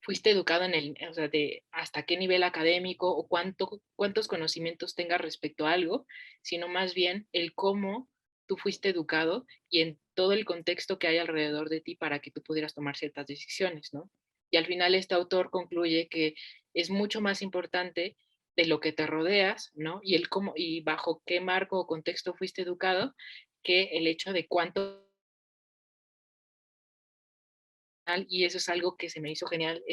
Speaker 2: fuiste educado o sea, de hasta qué nivel académico o cuántos conocimientos tengas respecto a algo, sino más bien el cómo tú fuiste educado y en todo el contexto que hay alrededor de ti para que tú pudieras tomar ciertas decisiones, ¿no? Y al final este autor concluye que es mucho más importante de lo que te rodeas, ¿no? Y el cómo y bajo qué marco o contexto fuiste educado, que el hecho de cuánto, y eso es algo que se me hizo genial,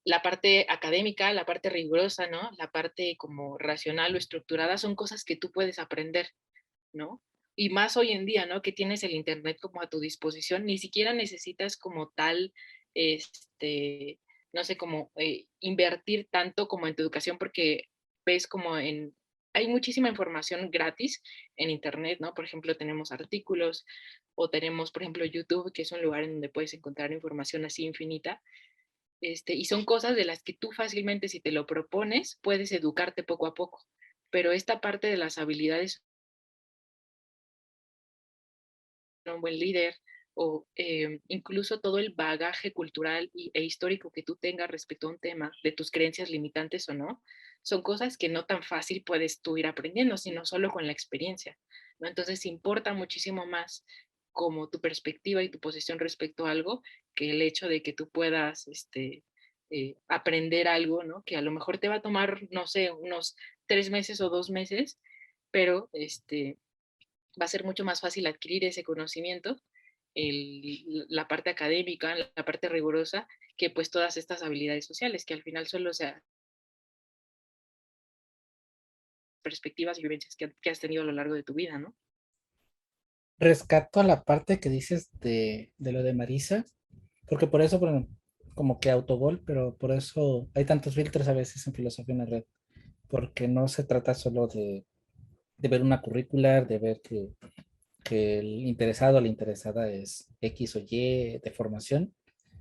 Speaker 2: la parte académica, la parte rigurosa, ¿no? La parte como racional o estructurada son cosas que tú puedes aprender, ¿no? Y más hoy en día, ¿no? Que tienes el Internet como a tu disposición, ni siquiera necesitas como tal, no sé, como invertir tanto como en tu educación, porque ves como hay muchísima información gratis en Internet, ¿no? Por ejemplo, tenemos artículos o tenemos, por ejemplo, YouTube, que es un lugar en donde puedes encontrar información así infinita, y son cosas de las que tú fácilmente, si te lo propones, puedes educarte poco a poco. Pero esta parte de las habilidades, un buen líder o incluso todo el bagaje cultural e histórico que tú tengas respecto a un tema, de tus creencias limitantes o no, son cosas que no tan fácil puedes tú ir aprendiendo, sino solo con la experiencia, ¿no? Entonces importa muchísimo más como tu perspectiva y tu posición respecto a algo que el hecho de que tú puedas aprender algo, ¿no? Que a lo mejor te va a tomar, no sé, unos 3 meses o 2 meses, pero va a ser mucho más fácil adquirir ese conocimiento, la parte académica, la parte rigurosa, que pues todas estas habilidades sociales, que al final solo sea perspectivas y vivencias que has tenido a lo largo de tu vida, ¿no?
Speaker 1: Rescato la parte que dices de lo de Marisa, porque por eso, bueno, como que autogol, pero por eso hay tantos filtros a veces en filosofía en la red, porque no se trata solo de ver una curricular, de ver que el interesado o la interesada es X o Y de formación,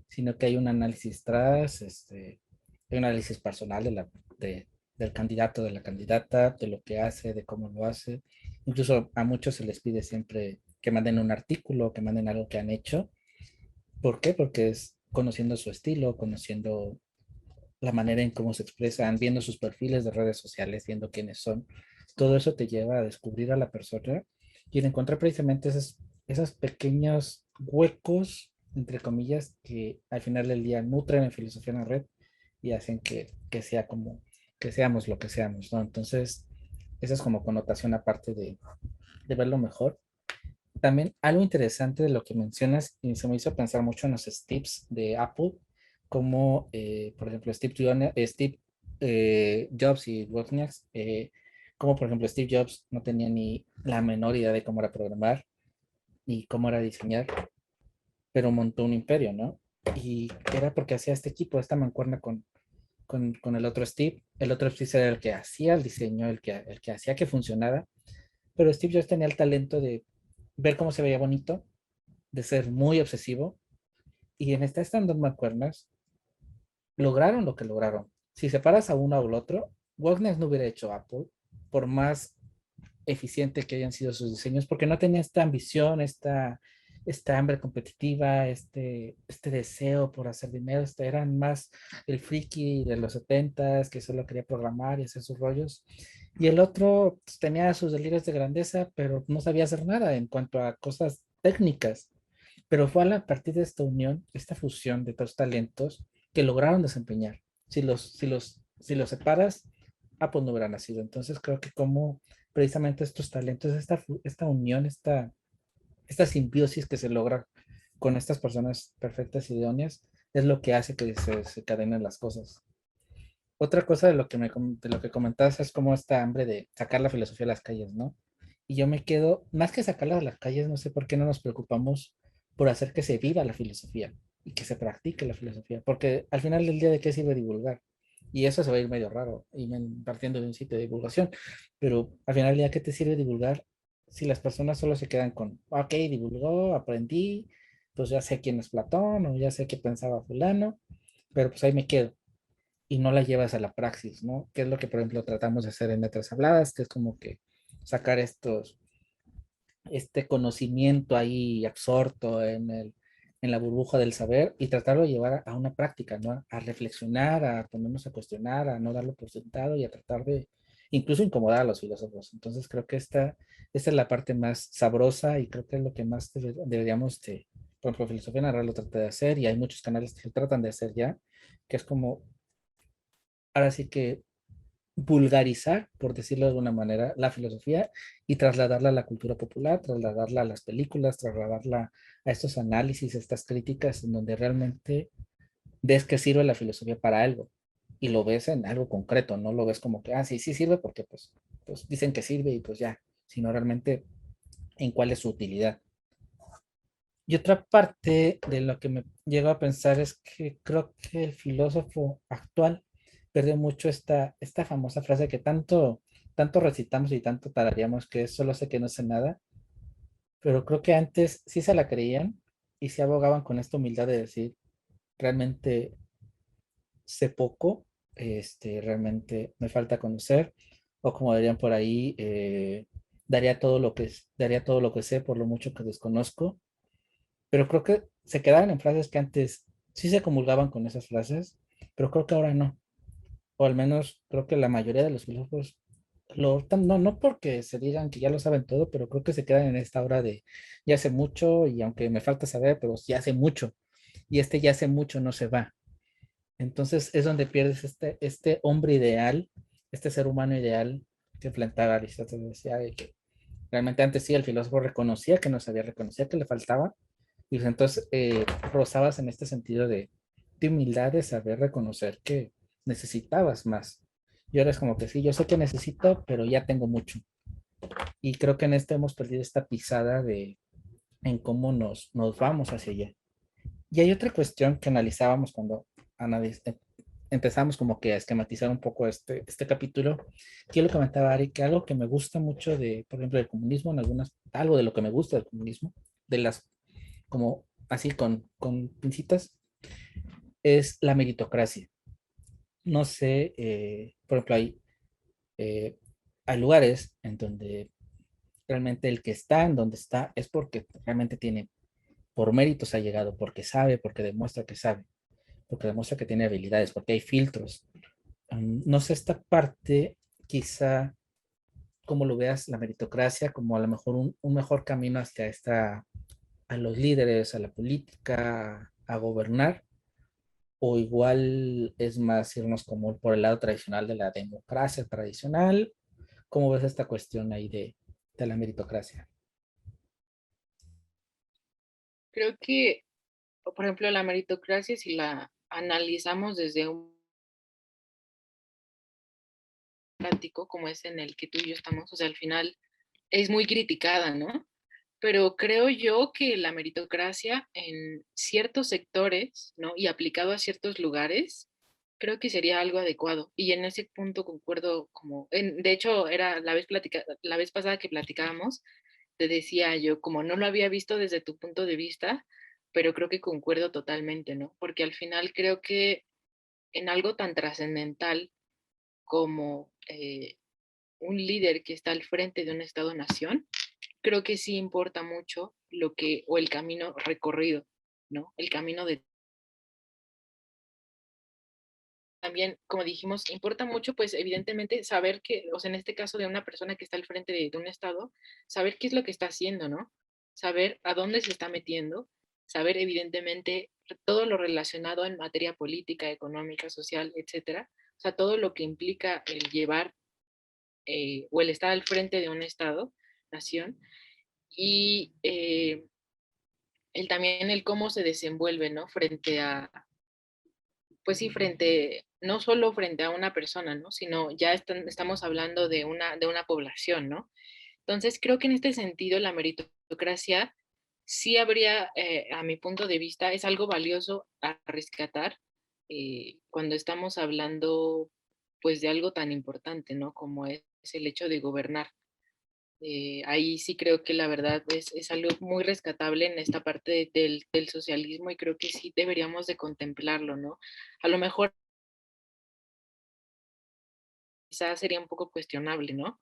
Speaker 1: sino que hay un análisis tras, hay un análisis personal del candidato, de la candidata, de lo que hace, de cómo lo hace. Incluso a muchos se les pide siempre que manden un artículo, que manden algo que han hecho. ¿Por qué? Porque es conociendo su estilo, conociendo la manera en cómo se expresan, viendo sus perfiles de redes sociales, viendo quiénes son. Todo eso te lleva a descubrir a la persona y a encontrar precisamente esos pequeños huecos, entre comillas, que al final del día nutren en filosofía en la red y hacen que sea como que seamos lo que seamos, ¿no? Entonces, esa es como connotación aparte de verlo mejor. También algo interesante de lo que mencionas y se me hizo pensar mucho en los Steves de Apple, como por ejemplo Steve Jobs y Wozniak, como por ejemplo Steve Jobs no tenía ni la menor idea de cómo era programar ni cómo era diseñar, pero montó un imperio, ¿no? Y era porque hacía este equipo, esta mancuerna con el otro Steve. El otro Steve era el que hacía el diseño, el que hacía que funcionara, pero Steve Jobs tenía el talento de ver cómo se veía bonito de ser muy obsesivo. Y en esta stand-up McQuarnas lograron lo que lograron. Si separas a uno o al otro, Wozniak no hubiera hecho Apple, por más eficiente que hayan sido sus diseños, porque no tenía esta ambición, esta hambre competitiva, este deseo por hacer dinero. Eran más el friki de los 70s que solo quería programar y hacer sus rollos. Y el otro pues, tenía sus delirios de grandeza, pero no sabía hacer nada en cuanto a cosas técnicas. Pero fue a partir de esta unión, esta fusión de dos talentos que lograron desempeñar. Si los separas, Apple no hubiera nacido. Entonces creo que como precisamente estos talentos, esta unión, esta simbiosis que se logra con estas personas perfectas y idóneas, es lo que hace que se cadenen las cosas. Otra cosa de lo que comentabas es como esta hambre de sacar la filosofía a las calles, ¿no? Y yo me quedo, más que sacarla a las calles, no sé por qué no nos preocupamos por hacer que se viva la filosofía y que se practique la filosofía, porque al final del día, ¿de qué sirve divulgar? Y eso se va a ir medio raro, y partiendo de un sitio de divulgación, pero al final del día, ¿qué te sirve divulgar si las personas solo se quedan con, ok, divulgó, aprendí, pues ya sé quién es Platón o ya sé qué pensaba fulano, pero pues ahí me quedo y no la llevas a la praxis, ¿no? Que es lo que, por ejemplo, tratamos de hacer en Letras Habladas, que es como que sacar este conocimiento ahí absorto en la burbuja del saber y tratarlo de llevar a una práctica, ¿no? A reflexionar, a ponernos a cuestionar, a no darlo por sentado y a tratar de incluso incomodar a los filósofos. Entonces creo que esta es la parte más sabrosa y creo que es lo que más deberíamos de, por ejemplo, Filosofía Narrar lo trata de hacer y hay muchos canales que lo tratan de hacer ya, que es como ahora sí que vulgarizar, por decirlo de alguna manera, la filosofía y trasladarla a la cultura popular, trasladarla a las películas, trasladarla a estos análisis, estas críticas, en donde realmente ves que sirve la filosofía para algo y lo ves en algo concreto, no lo ves como que, sí, sí sirve porque pues dicen que sirve y pues ya, sino realmente en cuál es su utilidad. Y otra parte de lo que me lleva a pensar es que creo que el filósofo actual perdió mucho esta famosa frase que tanto recitamos y tanto tarareamos, que es solo sé que no sé nada, pero creo que antes sí se la creían y se abogaban con esta humildad de decir, realmente sé poco, realmente me falta conocer, o como dirían por ahí, daría todo lo que sé por lo mucho que desconozco, pero creo que se quedaron en frases que antes sí se comulgaban con esas frases, pero creo que ahora no. O al menos creo que la mayoría de los filósofos lo optan, no porque se digan que ya lo saben todo, pero creo que se quedan en esta hora de ya sé mucho y aunque me falta saber, pero ya sé mucho. Y ya sé mucho no se va. Entonces es donde pierdes este hombre ideal, este ser humano ideal que planteaba Aristóteles. Decía de que realmente antes sí el filósofo reconocía que no sabía, reconocía que le faltaba, y pues entonces rozabas en este sentido de humildad, de saber reconocer que necesitabas más. Y ahora es como que sí, yo sé que necesito, pero ya tengo mucho. Y creo que en esto hemos perdido esta pisada en cómo nos vamos hacia allá. Y hay otra cuestión que analizábamos cuando empezamos como que a esquematizar un poco este capítulo, que yo lo comentaba Ari, que algo que me gusta mucho de, por ejemplo, del comunismo, algo de lo que me gusta del comunismo, de las, como así con pincitas, es la meritocracia. No sé, por ejemplo, eh, hay lugares en donde realmente el que está en donde está es porque realmente tiene, por méritos ha llegado, porque sabe, porque demuestra que sabe, porque demuestra que tiene habilidades, porque hay filtros. No sé esta parte, quizá como lo veas, la meritocracia como a lo mejor un mejor camino hacia a los líderes, a la política, a gobernar, o igual es más irnos como por el lado tradicional de la democracia tradicional. ¿Cómo ves esta cuestión ahí de la meritocracia?
Speaker 2: Creo que, por ejemplo, la meritocracia, si la analizamos desde un práctico como es en el que tú y yo estamos, o sea, al final es muy criticada, ¿no? Pero creo yo que la meritocracia en ciertos sectores, ¿no? Y aplicado a ciertos lugares, creo que sería algo adecuado. Y en ese punto concuerdo como, de hecho, era la vez pasada que platicábamos, te decía yo, como no lo había visto desde tu punto de vista, pero creo que concuerdo totalmente, ¿no? Porque al final creo que en algo tan trascendental como un líder que está al frente de un Estado-nación, creo que sí importa mucho lo que, o el camino recorrido, ¿no? El camino de también, como dijimos, importa mucho, pues evidentemente saber que, o sea, en este caso de una persona que está al frente de un estado, saber qué es lo que está haciendo, ¿no? Saber a dónde se está metiendo, saber evidentemente todo lo relacionado en materia política, económica, social, etcétera. O sea, todo lo que implica el llevar o el estar al frente de un estado, nación, y el también el cómo se desenvuelve, ¿no? Frente a, pues sí, frente, no solo frente a una persona, ¿no? Sino ya estamos hablando de una población, ¿no? Entonces, creo que en este sentido la meritocracia sí habría, a mi punto de vista, es algo valioso a rescatar cuando estamos hablando, pues, de algo tan importante, ¿no? Como es el hecho de gobernar. Ahí sí creo que la verdad es algo muy rescatable en esta parte del socialismo y creo que sí deberíamos de contemplarlo, ¿no? A lo mejor quizás sería un poco cuestionable, ¿no?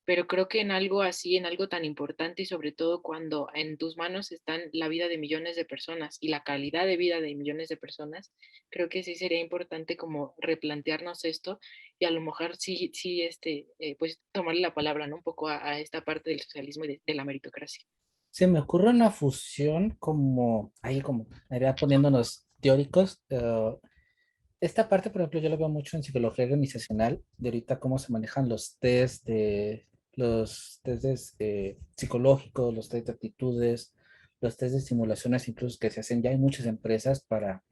Speaker 2: Pero creo que en algo así, en algo tan importante y sobre todo cuando en tus manos están la vida de millones de personas y la calidad de vida de millones de personas, creo que sí sería importante como replantearnos esto y a lo mejor sí, sí, pues tomarle la palabra, ¿no? Un poco a esta parte del socialismo y de la meritocracia.
Speaker 1: Se me ocurre una fusión como, ahí como, iría poniéndonos teóricos. Esta parte, por ejemplo, yo lo veo mucho en psicología organizacional, de ahorita cómo se manejan los test psicológicos, los test de actitudes, los test de simulaciones, incluso que se hacen ya en muchas empresas para,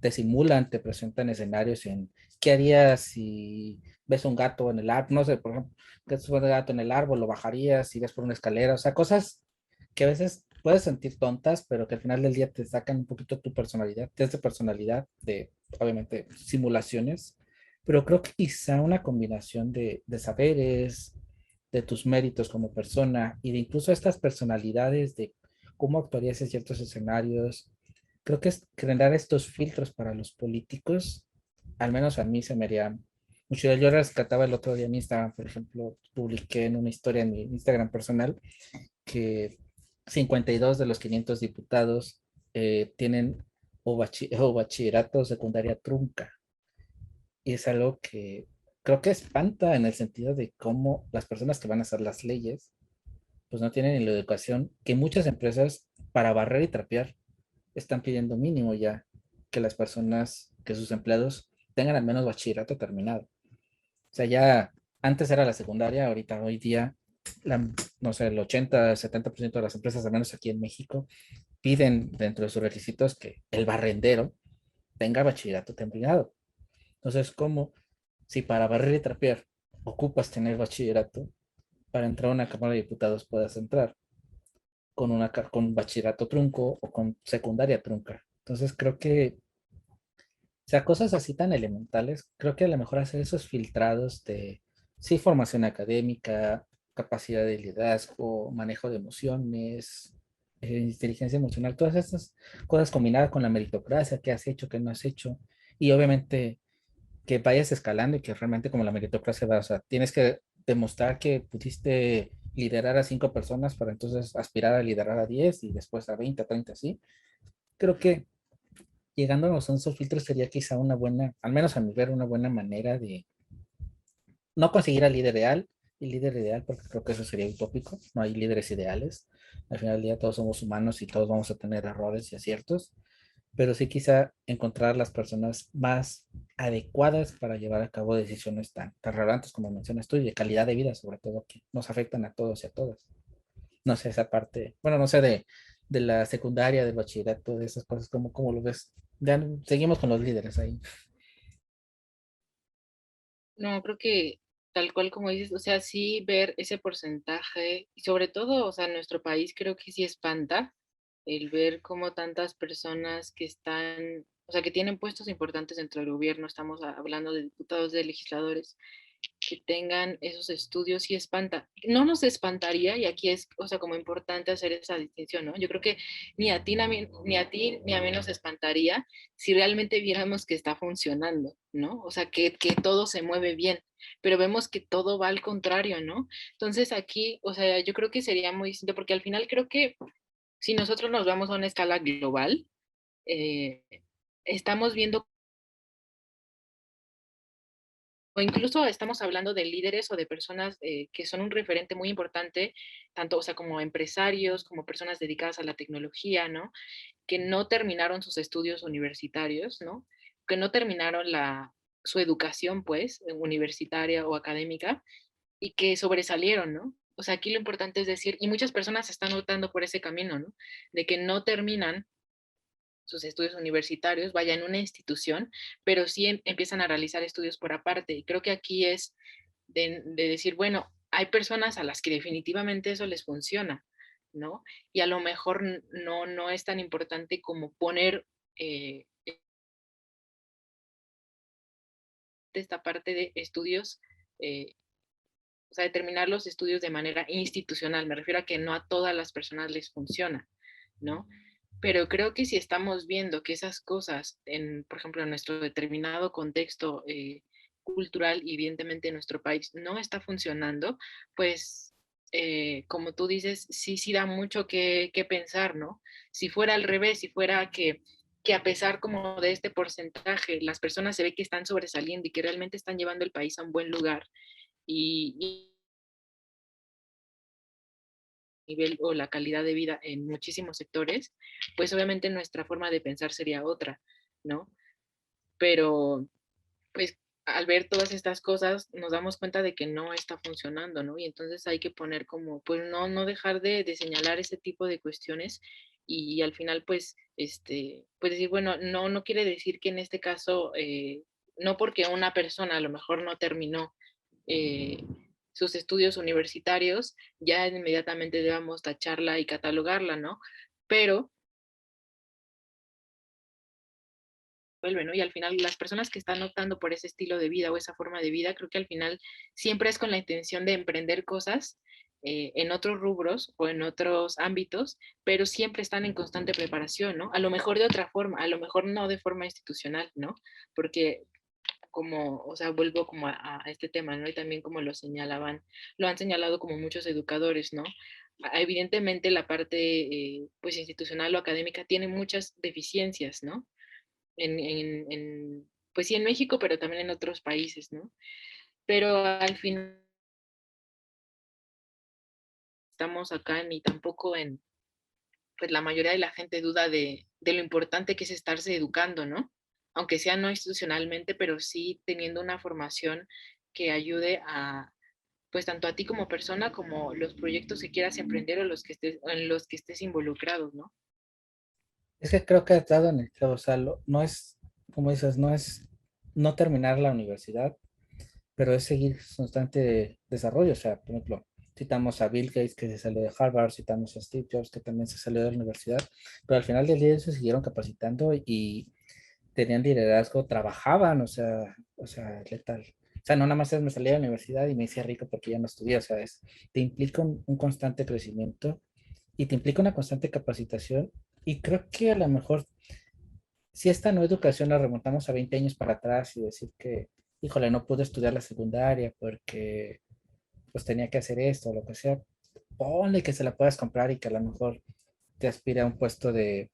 Speaker 1: te simulan, te presentan escenarios en qué harías si ves un gato en el árbol, no sé, por ejemplo, que ves un gato en el árbol, lo bajarías si ves por una escalera, o sea, cosas que a veces puedes sentir tontas, pero que al final del día te sacan un poquito tu personalidad, test de personalidad, de obviamente simulaciones, pero creo que quizá una combinación de saberes, de tus méritos como persona y de incluso estas personalidades de cómo actuarías en ciertos escenarios. Creo que es generar estos filtros para los políticos, al menos a mí se me haría mucho. Yo rescataba el otro día en Instagram, por ejemplo, publiqué en una historia en mi Instagram personal que 52 de los 500 diputados tienen o bachillerato o secundaria trunca. Y es algo que creo que espanta en el sentido de cómo las personas que van a hacer las leyes, pues no tienen ni la educación que muchas empresas para barrer y trapear están pidiendo mínimo ya que las personas, que sus empleados tengan al menos bachillerato terminado. O sea, ya antes era la secundaria, ahorita, hoy día, no sé, el 80-70% de las empresas, al menos aquí en México, piden dentro de sus requisitos que el barrendero tenga bachillerato terminado. Entonces, como si para barrer y trapear ocupas tener bachillerato, para entrar a una Cámara de Diputados puedas entrar con bachillerato trunco o con secundaria trunca. Entonces, creo que, o sea, cosas así tan elementales, creo que a lo mejor hacer esos filtrados de, sí, formación académica, capacidad de liderazgo, manejo de emociones, inteligencia emocional, todas estas cosas combinadas con la meritocracia, qué has hecho, qué no has hecho, y obviamente que vayas escalando y que realmente como la meritocracia va, o sea, tienes que demostrar que pudiste liderar a 5 personas para entonces aspirar a liderar a 10 y después a 20, a 30, así. Creo que llegándonos a esos filtros sería quizá una buena, al menos a mi ver, una buena manera de no conseguir al líder ideal, porque creo que eso sería utópico, no hay líderes ideales. Al final del día todos somos humanos y todos vamos a tener errores y aciertos, pero sí quizá encontrar las personas más adecuadas para llevar a cabo decisiones tan relevantes como mencionas tú y de calidad de vida, sobre todo, que nos afectan a todos y a todas. No sé esa parte, bueno, no sé de la secundaria, del bachillerato, de esas cosas, ¿cómo lo ves? Ya seguimos con los líderes ahí.
Speaker 2: No, creo que tal cual como dices, o sea, sí ver ese porcentaje y sobre todo, o sea, en nuestro país creo que sí espanta el ver cómo tantas personas que están, o sea, que tienen puestos importantes dentro del gobierno, estamos hablando de diputados, de legisladores, que tengan esos estudios sí espanta. No nos espantaría, y aquí es, o sea, como importante hacer esa distinción, ¿no? Yo creo que ni a ti ni a mí nos espantaría si realmente viéramos que está funcionando, ¿no? O sea, que todo se mueve bien, pero vemos que todo va al contrario, ¿no? Entonces aquí, o sea, yo creo que sería muy distinto, porque al final creo que si nosotros nos vamos a una escala global, eh, estamos viendo, o incluso estamos hablando de líderes o de personas que son un referente muy importante, tanto, o sea, como empresarios, como personas dedicadas a la tecnología, ¿no? Que no terminaron sus estudios universitarios, ¿no? Que no terminaron su educación, pues, universitaria o académica, y que sobresalieron, ¿no? O sea, aquí lo importante es decir, y muchas personas están optando por ese camino, ¿no? De que no terminan sus estudios universitarios, vaya en una institución, pero sí empiezan a realizar estudios por aparte. Y creo que aquí es de decir, bueno, hay personas a las que definitivamente eso les funciona, ¿no? Y a lo mejor no es tan importante como poner esta parte de estudios, eh, o sea, determinar los estudios de manera institucional. Me refiero a que no a todas las personas les funciona, ¿no? Pero creo que si estamos viendo que esas cosas, por ejemplo, en nuestro determinado contexto cultural y evidentemente en nuestro país no está funcionando, pues como tú dices, sí da mucho que pensar, ¿no? Si fuera al revés, si fuera que a pesar como de este porcentaje, las personas se ve que están sobresaliendo y que realmente están llevando el país a un buen lugar y nivel o la calidad de vida en muchísimos sectores, pues obviamente nuestra forma de pensar sería otra, ¿no? Pero pues al ver todas estas cosas nos damos cuenta de que no está funcionando, ¿no? Y entonces hay que poner como, pues no dejar de señalar ese tipo de cuestiones y al final pues, pues decir, bueno, no quiere decir que en este caso, no porque una persona a lo mejor no terminó eh, sus estudios universitarios, ya inmediatamente debamos tacharla y catalogarla, ¿no? Pero vuelve, ¿no? Y al final las personas que están optando por ese estilo de vida o esa forma de vida, creo que al final siempre es con la intención de emprender cosas en otros rubros o en otros ámbitos, pero siempre están en constante preparación, ¿no? A lo mejor de otra forma, a lo mejor no de forma institucional, ¿no? Porque como, o sea, vuelvo como a este tema, ¿no? Y también como lo han señalado como muchos educadores, ¿no? Evidentemente la parte, pues, institucional o académica tiene muchas deficiencias, ¿no? Pues sí, en México, pero también en otros países, ¿no? Pero al final estamos acá ni tampoco pues la mayoría de la gente duda de lo importante que es estarse educando, ¿no? Aunque sea no institucionalmente, pero sí teniendo una formación que ayude pues tanto a ti como persona, como los proyectos que quieras emprender o en los que estés involucrado, ¿no?
Speaker 1: Es que creo que has dado en el clavo, o sea, no es, como dices, no es no terminar la universidad, pero es seguir constante desarrollo. O sea, por ejemplo, citamos a Bill Gates que se salió de Harvard, citamos a Steve Jobs que también se salió de la universidad, pero al final del día se siguieron capacitando y tenían liderazgo, trabajaban, o sea, letal. O sea, no nada más es me salí de la universidad y me hice rico porque ya no estudié, o sea, te implica un constante crecimiento y te implica una constante capacitación y creo que a lo mejor si esta no educación la remontamos a 20 años para atrás y decir que, híjole, no pude estudiar la secundaria porque pues tenía que hacer esto o lo que sea, ponle que se la puedas comprar y que a lo mejor te aspire a un puesto de,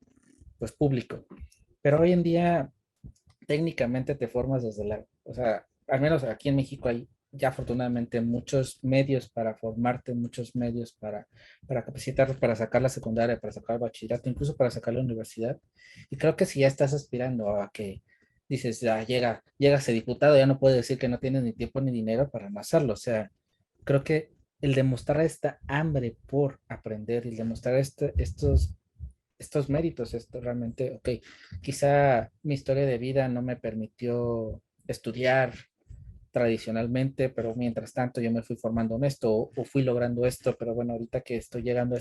Speaker 1: pues, público. Pero hoy en día técnicamente te formas desde o sea, al menos aquí en México hay ya afortunadamente muchos medios para formarte, muchos medios para capacitar, para sacar la secundaria, para sacar el bachillerato, incluso para sacar la universidad. Y creo que si ya estás aspirando a que dices, ya llega ese diputado, ya no puede decir que no tienes ni tiempo ni dinero para no hacerlo. O sea, creo que el demostrar esta hambre por aprender y el demostrar estos méritos, esto realmente, ok, quizá mi historia de vida no me permitió estudiar tradicionalmente, pero mientras tanto yo me fui formando en esto o fui logrando esto, pero bueno, ahorita que estoy llegando a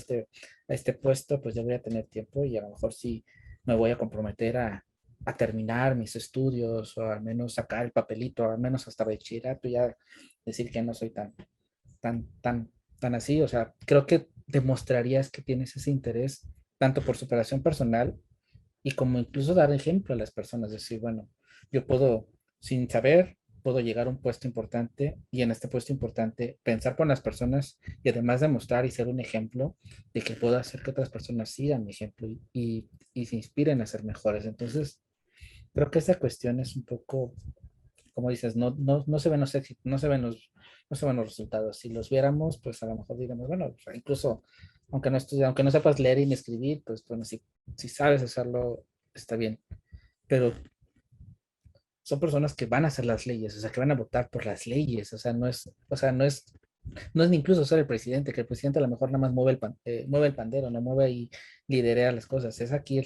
Speaker 1: este puesto, pues ya voy a tener tiempo y a lo mejor sí me voy a comprometer a terminar mis estudios o al menos sacar el papelito, al menos hasta bachillerato, ya decir que no soy tan así. O sea, creo que demostrarías que tienes ese interés tanto por superación personal y como incluso dar ejemplo a las personas, decir, bueno, yo puedo, sin saber, puedo llegar a un puesto importante y en este puesto importante pensar con las personas y además demostrar y ser un ejemplo de que puedo hacer que otras personas sigan mi ejemplo y se inspiren a ser mejores. Entonces, creo que esta cuestión es un poco, como dices, no se ven los éxitos, no se ven los resultados. Si los viéramos, pues a lo mejor diríamos, bueno, o sea, incluso aunque no sepas leer y ni escribir, pues bueno, si sabes hacerlo, está bien. Pero son personas que van a hacer las leyes, o sea, que van a votar por las leyes, no es ni incluso ser el presidente, que el presidente a lo mejor nada más mueve el pandero, no mueve y lidera las cosas. Es aquí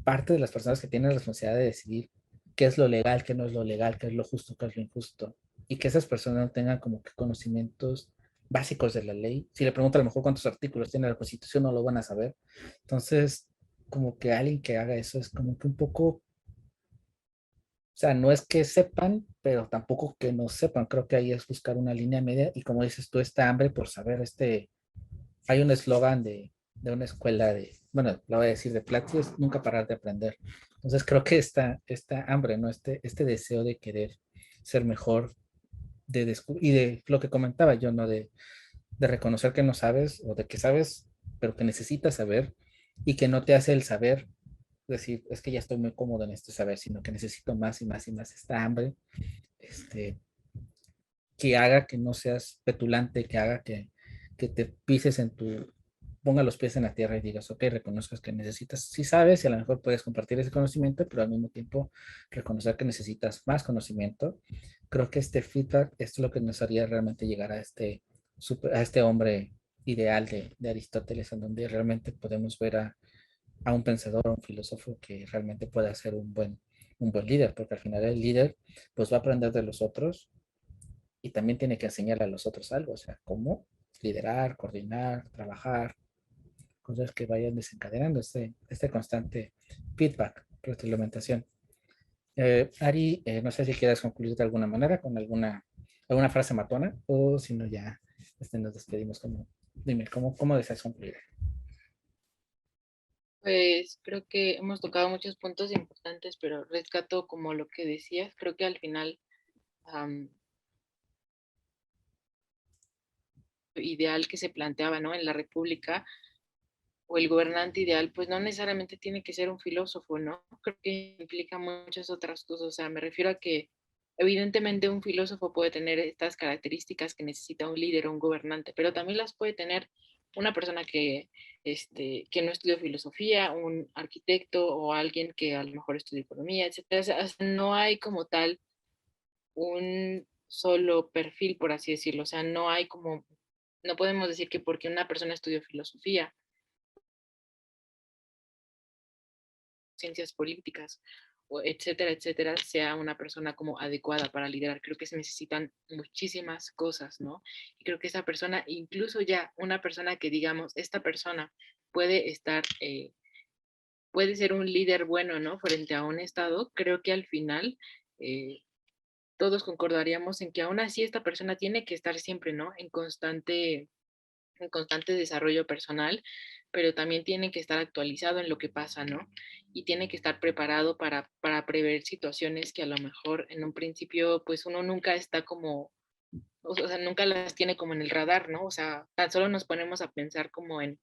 Speaker 1: parte de las personas que tienen la responsabilidad de decidir qué es lo legal, qué no es lo legal, qué es lo justo, qué es lo injusto. Y que esas personas no tengan como que conocimientos básicos de la ley. Si le pregunto a lo mejor cuántos artículos tiene la Constitución, no lo van a saber. Entonces, como que alguien que haga eso es como que un poco, o sea, no es que sepan, pero tampoco que no sepan. Creo que ahí es buscar una línea media y como dices tú, esta hambre por saber, hay un eslogan de una escuela bueno, lo voy a decir de Platzi, es nunca parar de aprender. Entonces creo que esta hambre, ¿no? Este deseo de querer ser mejor, y de lo que comentaba yo, ¿no? De reconocer que no sabes o de que sabes, pero que necesitas saber y que no te hace el saber decir, es que ya estoy muy cómodo en este saber, sino que necesito más y más y más esta hambre, este, que haga que no seas petulante, que haga que te pises ponga los pies en la tierra y digas, ok, reconozcas que necesitas, sí sabes y a lo mejor puedes compartir ese conocimiento, pero al mismo tiempo reconocer que necesitas más conocimiento. Creo que este feedback es lo que nos haría realmente llegar a este hombre ideal de Aristóteles, en donde realmente podemos ver a un pensador, a un filósofo que realmente pueda ser un buen líder, porque al final el líder pues va a aprender de los otros y también tiene que enseñar a los otros algo, o sea, cómo liderar, coordinar, trabajar, cosas que vayan desencadenando este constante feedback, retroalimentación. Ari, no sé si quieres concluir de alguna manera con alguna frase matona o si no ya nos despedimos dime, ¿cómo deseas concluir?
Speaker 2: Pues creo que hemos tocado muchos puntos importantes, pero rescato como lo que decías, creo que al final ideal que se planteaba, ¿no? En la República o el gobernante ideal, pues no necesariamente tiene que ser un filósofo, ¿no? Creo que implica muchas otras cosas, o sea, me refiero a que evidentemente un filósofo puede tener estas características que necesita un líder o un gobernante, pero también las puede tener una persona que no estudió filosofía, un arquitecto o alguien que a lo mejor estudia economía, etcétera. O sea, no hay como tal un solo perfil, por así decirlo. O sea, no podemos decir que porque una persona estudió filosofía, ciencias políticas, o etcétera, etcétera, sea una persona como adecuada para liderar. Creo que se necesitan muchísimas cosas, ¿no? Y creo que esa persona, incluso ya una persona que digamos, esta persona puede estar, puede ser un líder bueno, ¿no? Frente a un Estado, creo que al final todos concordaríamos en que aún así esta persona tiene que estar siempre, ¿no? En constante desarrollo personal, pero también tiene que estar actualizado en lo que pasa, ¿no? Y tiene que estar preparado para prever situaciones que a lo mejor en un principio, pues uno nunca está como, o sea, nunca las tiene como en el radar, ¿no? O sea, tan solo nos ponemos a pensar como en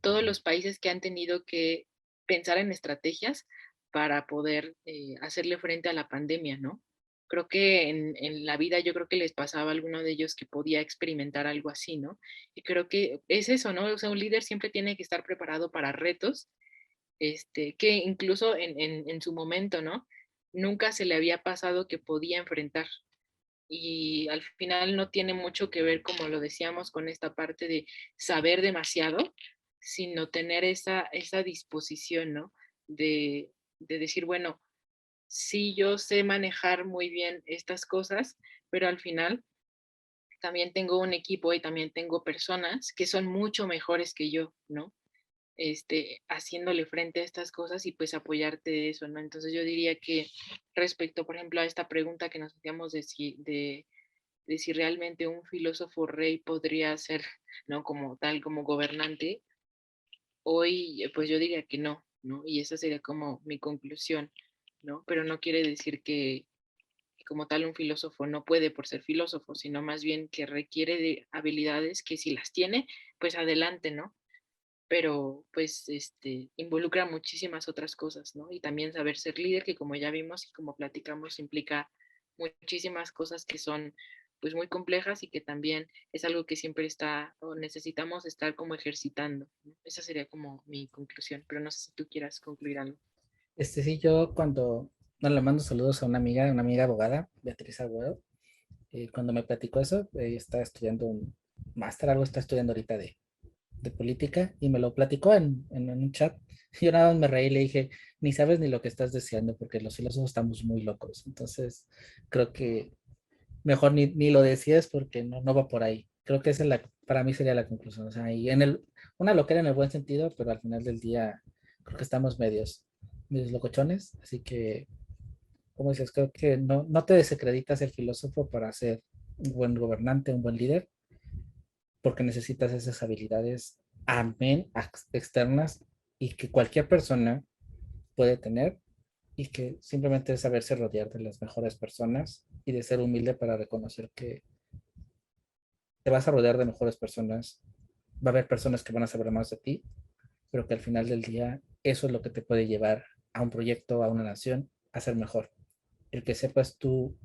Speaker 2: todos los países que han tenido que pensar en estrategias para poder hacerle frente a la pandemia, ¿no? Creo que en la vida yo creo que les pasaba a alguno de ellos que podía experimentar algo así, ¿no? Y creo que es eso, ¿no? O sea, un líder siempre tiene que estar preparado para retos, que incluso en su momento, ¿no? Nunca se le había pasado que podía enfrentar. Y al final no tiene mucho que ver, como lo decíamos, con esta parte de saber demasiado, sino tener esa disposición, ¿no? De decir, bueno, sí, yo sé manejar muy bien estas cosas, pero al final también tengo un equipo y también tengo personas que son mucho mejores que yo, ¿no? haciéndole frente a estas cosas y pues apoyarte de eso, ¿no? Entonces yo diría que respecto, por ejemplo, a esta pregunta que nos hacíamos de si realmente un filósofo rey podría ser, ¿no? Como tal, como gobernante, hoy pues yo diría que no, ¿no? Y esa sería como mi conclusión, ¿no? Pero no quiere decir que como tal un filósofo no puede por ser filósofo, sino más bien que requiere de habilidades que si las tiene, pues adelante, ¿no? Pero pues involucra muchísimas otras cosas, ¿no? Y también saber ser líder, que como ya vimos y como platicamos, implica muchísimas cosas que son pues muy complejas y que también es algo que siempre está o necesitamos estar como ejercitando, ¿no? Esa sería como mi conclusión, pero no sé si tú quieras concluir algo.
Speaker 1: Sí, yo cuando, no, le mando saludos a una amiga abogada, Beatriz Agüero, cuando me platicó eso, ella está estudiando un máster, algo está estudiando ahorita de política, y me lo platicó en un chat. Yo nada más me reí y le dije, ni sabes ni lo que estás deseando, porque los filósofos estamos muy locos. Entonces, creo que mejor ni lo decías porque no va por ahí. Creo que esa es para mí sería la conclusión. O sea, y una loquera en el buen sentido, pero al final del día creo que estamos medios locochones. Así que, como dices, creo que no te desacreditas el filósofo para ser un buen gobernante, un buen líder, porque necesitas esas habilidades externas y que cualquier persona puede tener, y que simplemente es saberse rodear de las mejores personas y de ser humilde para reconocer que te vas a rodear de mejores personas. Va a haber personas que van a saber más de ti, pero que al final del día eso es lo que te puede llevar a un proyecto, a una nación, a ser mejor. El que sepas tú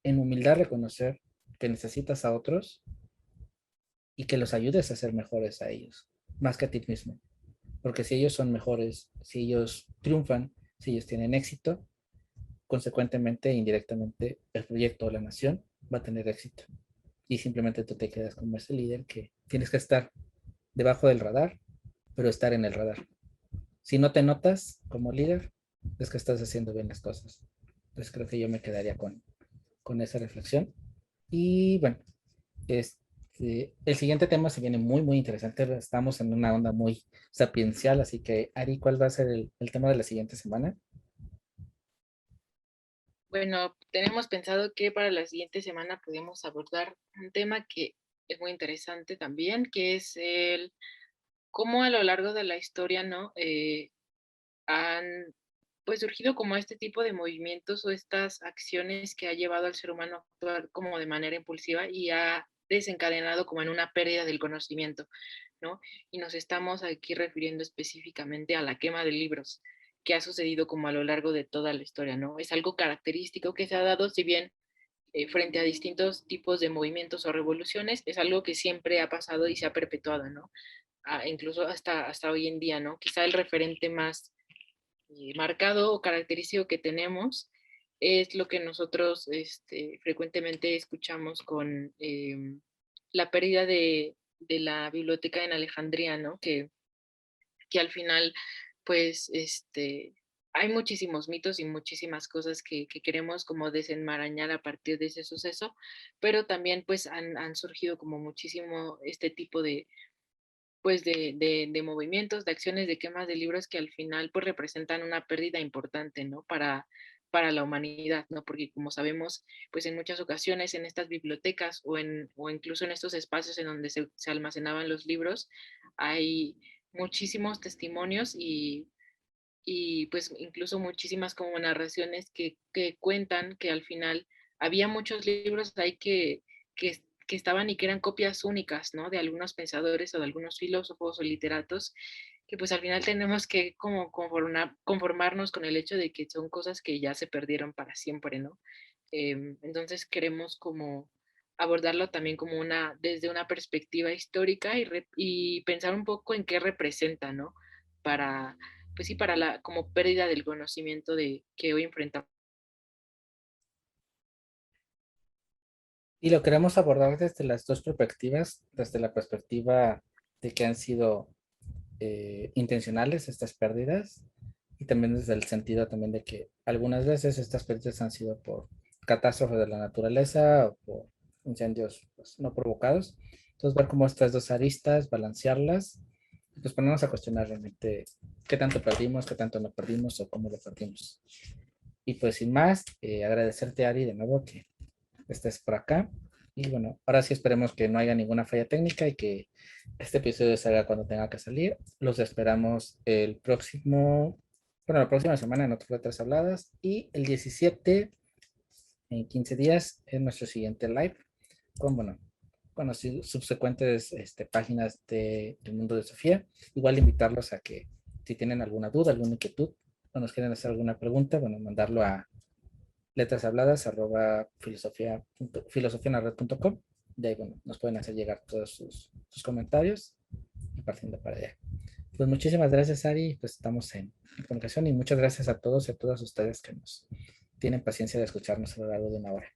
Speaker 1: en humildad reconocer que necesitas a otros y que los ayudes a ser mejores a ellos, más que a ti mismo. Porque si ellos son mejores, si ellos triunfan, si ellos tienen éxito, consecuentemente, indirectamente, el proyecto o la nación va a tener éxito. Y simplemente tú te quedas como ese líder que tienes que estar debajo del radar, pero estar en el radar. Si no te notas como líder, es que estás haciendo bien las cosas. Entonces creo que yo me quedaría con esa reflexión. Y bueno, el siguiente tema se viene muy, muy interesante. Estamos en una onda muy sapiencial, así que Ari, ¿cuál va a ser el tema de la siguiente semana?
Speaker 2: Bueno, tenemos pensado que para la siguiente semana podemos abordar un tema que es muy interesante también, que es el cómo a lo largo de la historia, ¿no? Han pues surgido como este tipo de movimientos o estas acciones que ha llevado al ser humano a actuar como de manera impulsiva y ha desencadenado como en una pérdida del conocimiento, ¿no? Y nos estamos aquí refiriendo específicamente a la quema de libros que ha sucedido como a lo largo de toda la historia, ¿no? Es algo característico que se ha dado, si bien frente a distintos tipos de movimientos o revoluciones, es algo que siempre ha pasado y se ha perpetuado, ¿no? Incluso hasta hoy en día, ¿no? Quizá el referente más marcado o característico que tenemos es lo que nosotros frecuentemente escuchamos con la pérdida de la biblioteca en Alejandría, ¿no? Que al final, pues, hay muchísimos mitos y muchísimas cosas que queremos como desenmarañar a partir de ese suceso, pero también pues han surgido como muchísimo este tipo pues de movimientos, de acciones, de quemas de libros que al final pues representan una pérdida importante, ¿no? Para la humanidad, ¿no? Porque como sabemos, pues en muchas ocasiones en estas bibliotecas o incluso en estos espacios en donde se almacenaban los libros, hay muchísimos testimonios y pues incluso muchísimas como narraciones que cuentan que al final había muchos libros ahí que estaban y que eran copias únicas, ¿no? De algunos pensadores o de algunos filósofos o literatos, que pues al final tenemos que como conformarnos con el hecho de que son cosas que ya se perdieron para siempre, ¿no? Entonces queremos como abordarlo también como desde una perspectiva histórica y pensar un poco en qué representa, ¿no? Para, pues sí, para la como pérdida del conocimiento de que hoy enfrentamos.
Speaker 1: Y lo queremos abordar desde las dos perspectivas, desde la perspectiva de que han sido intencionales estas pérdidas, y también desde el sentido también de que algunas veces estas pérdidas han sido por catástrofes de la naturaleza o por incendios pues, no provocados. Entonces ver cómo estas dos aristas, balancearlas pues ponernos a cuestionar realmente qué tanto perdimos, qué tanto no perdimos o cómo lo perdimos. Y pues sin más, agradecerte, Ari, de nuevo que estés por acá. Y bueno, ahora sí esperemos que no haya ninguna falla técnica y que este episodio salga cuando tenga que salir. Los esperamos el próximo, bueno, la próxima semana en otras letras habladas y el 17, en 15 días, en nuestro siguiente live con, bueno, con las subsecuentes páginas del mundo de Sofía. Igual invitarlos a que si tienen alguna duda, alguna inquietud o nos quieren hacer alguna pregunta, bueno, mandarlo a letrashabladas@filosofia.com. De ahí, bueno, nos pueden hacer llegar todos sus comentarios y partiendo para allá. Pues muchísimas gracias, Ari. Pues estamos en comunicación y muchas gracias a todos y a todas ustedes que nos tienen paciencia de escucharnos a lo largo de una hora.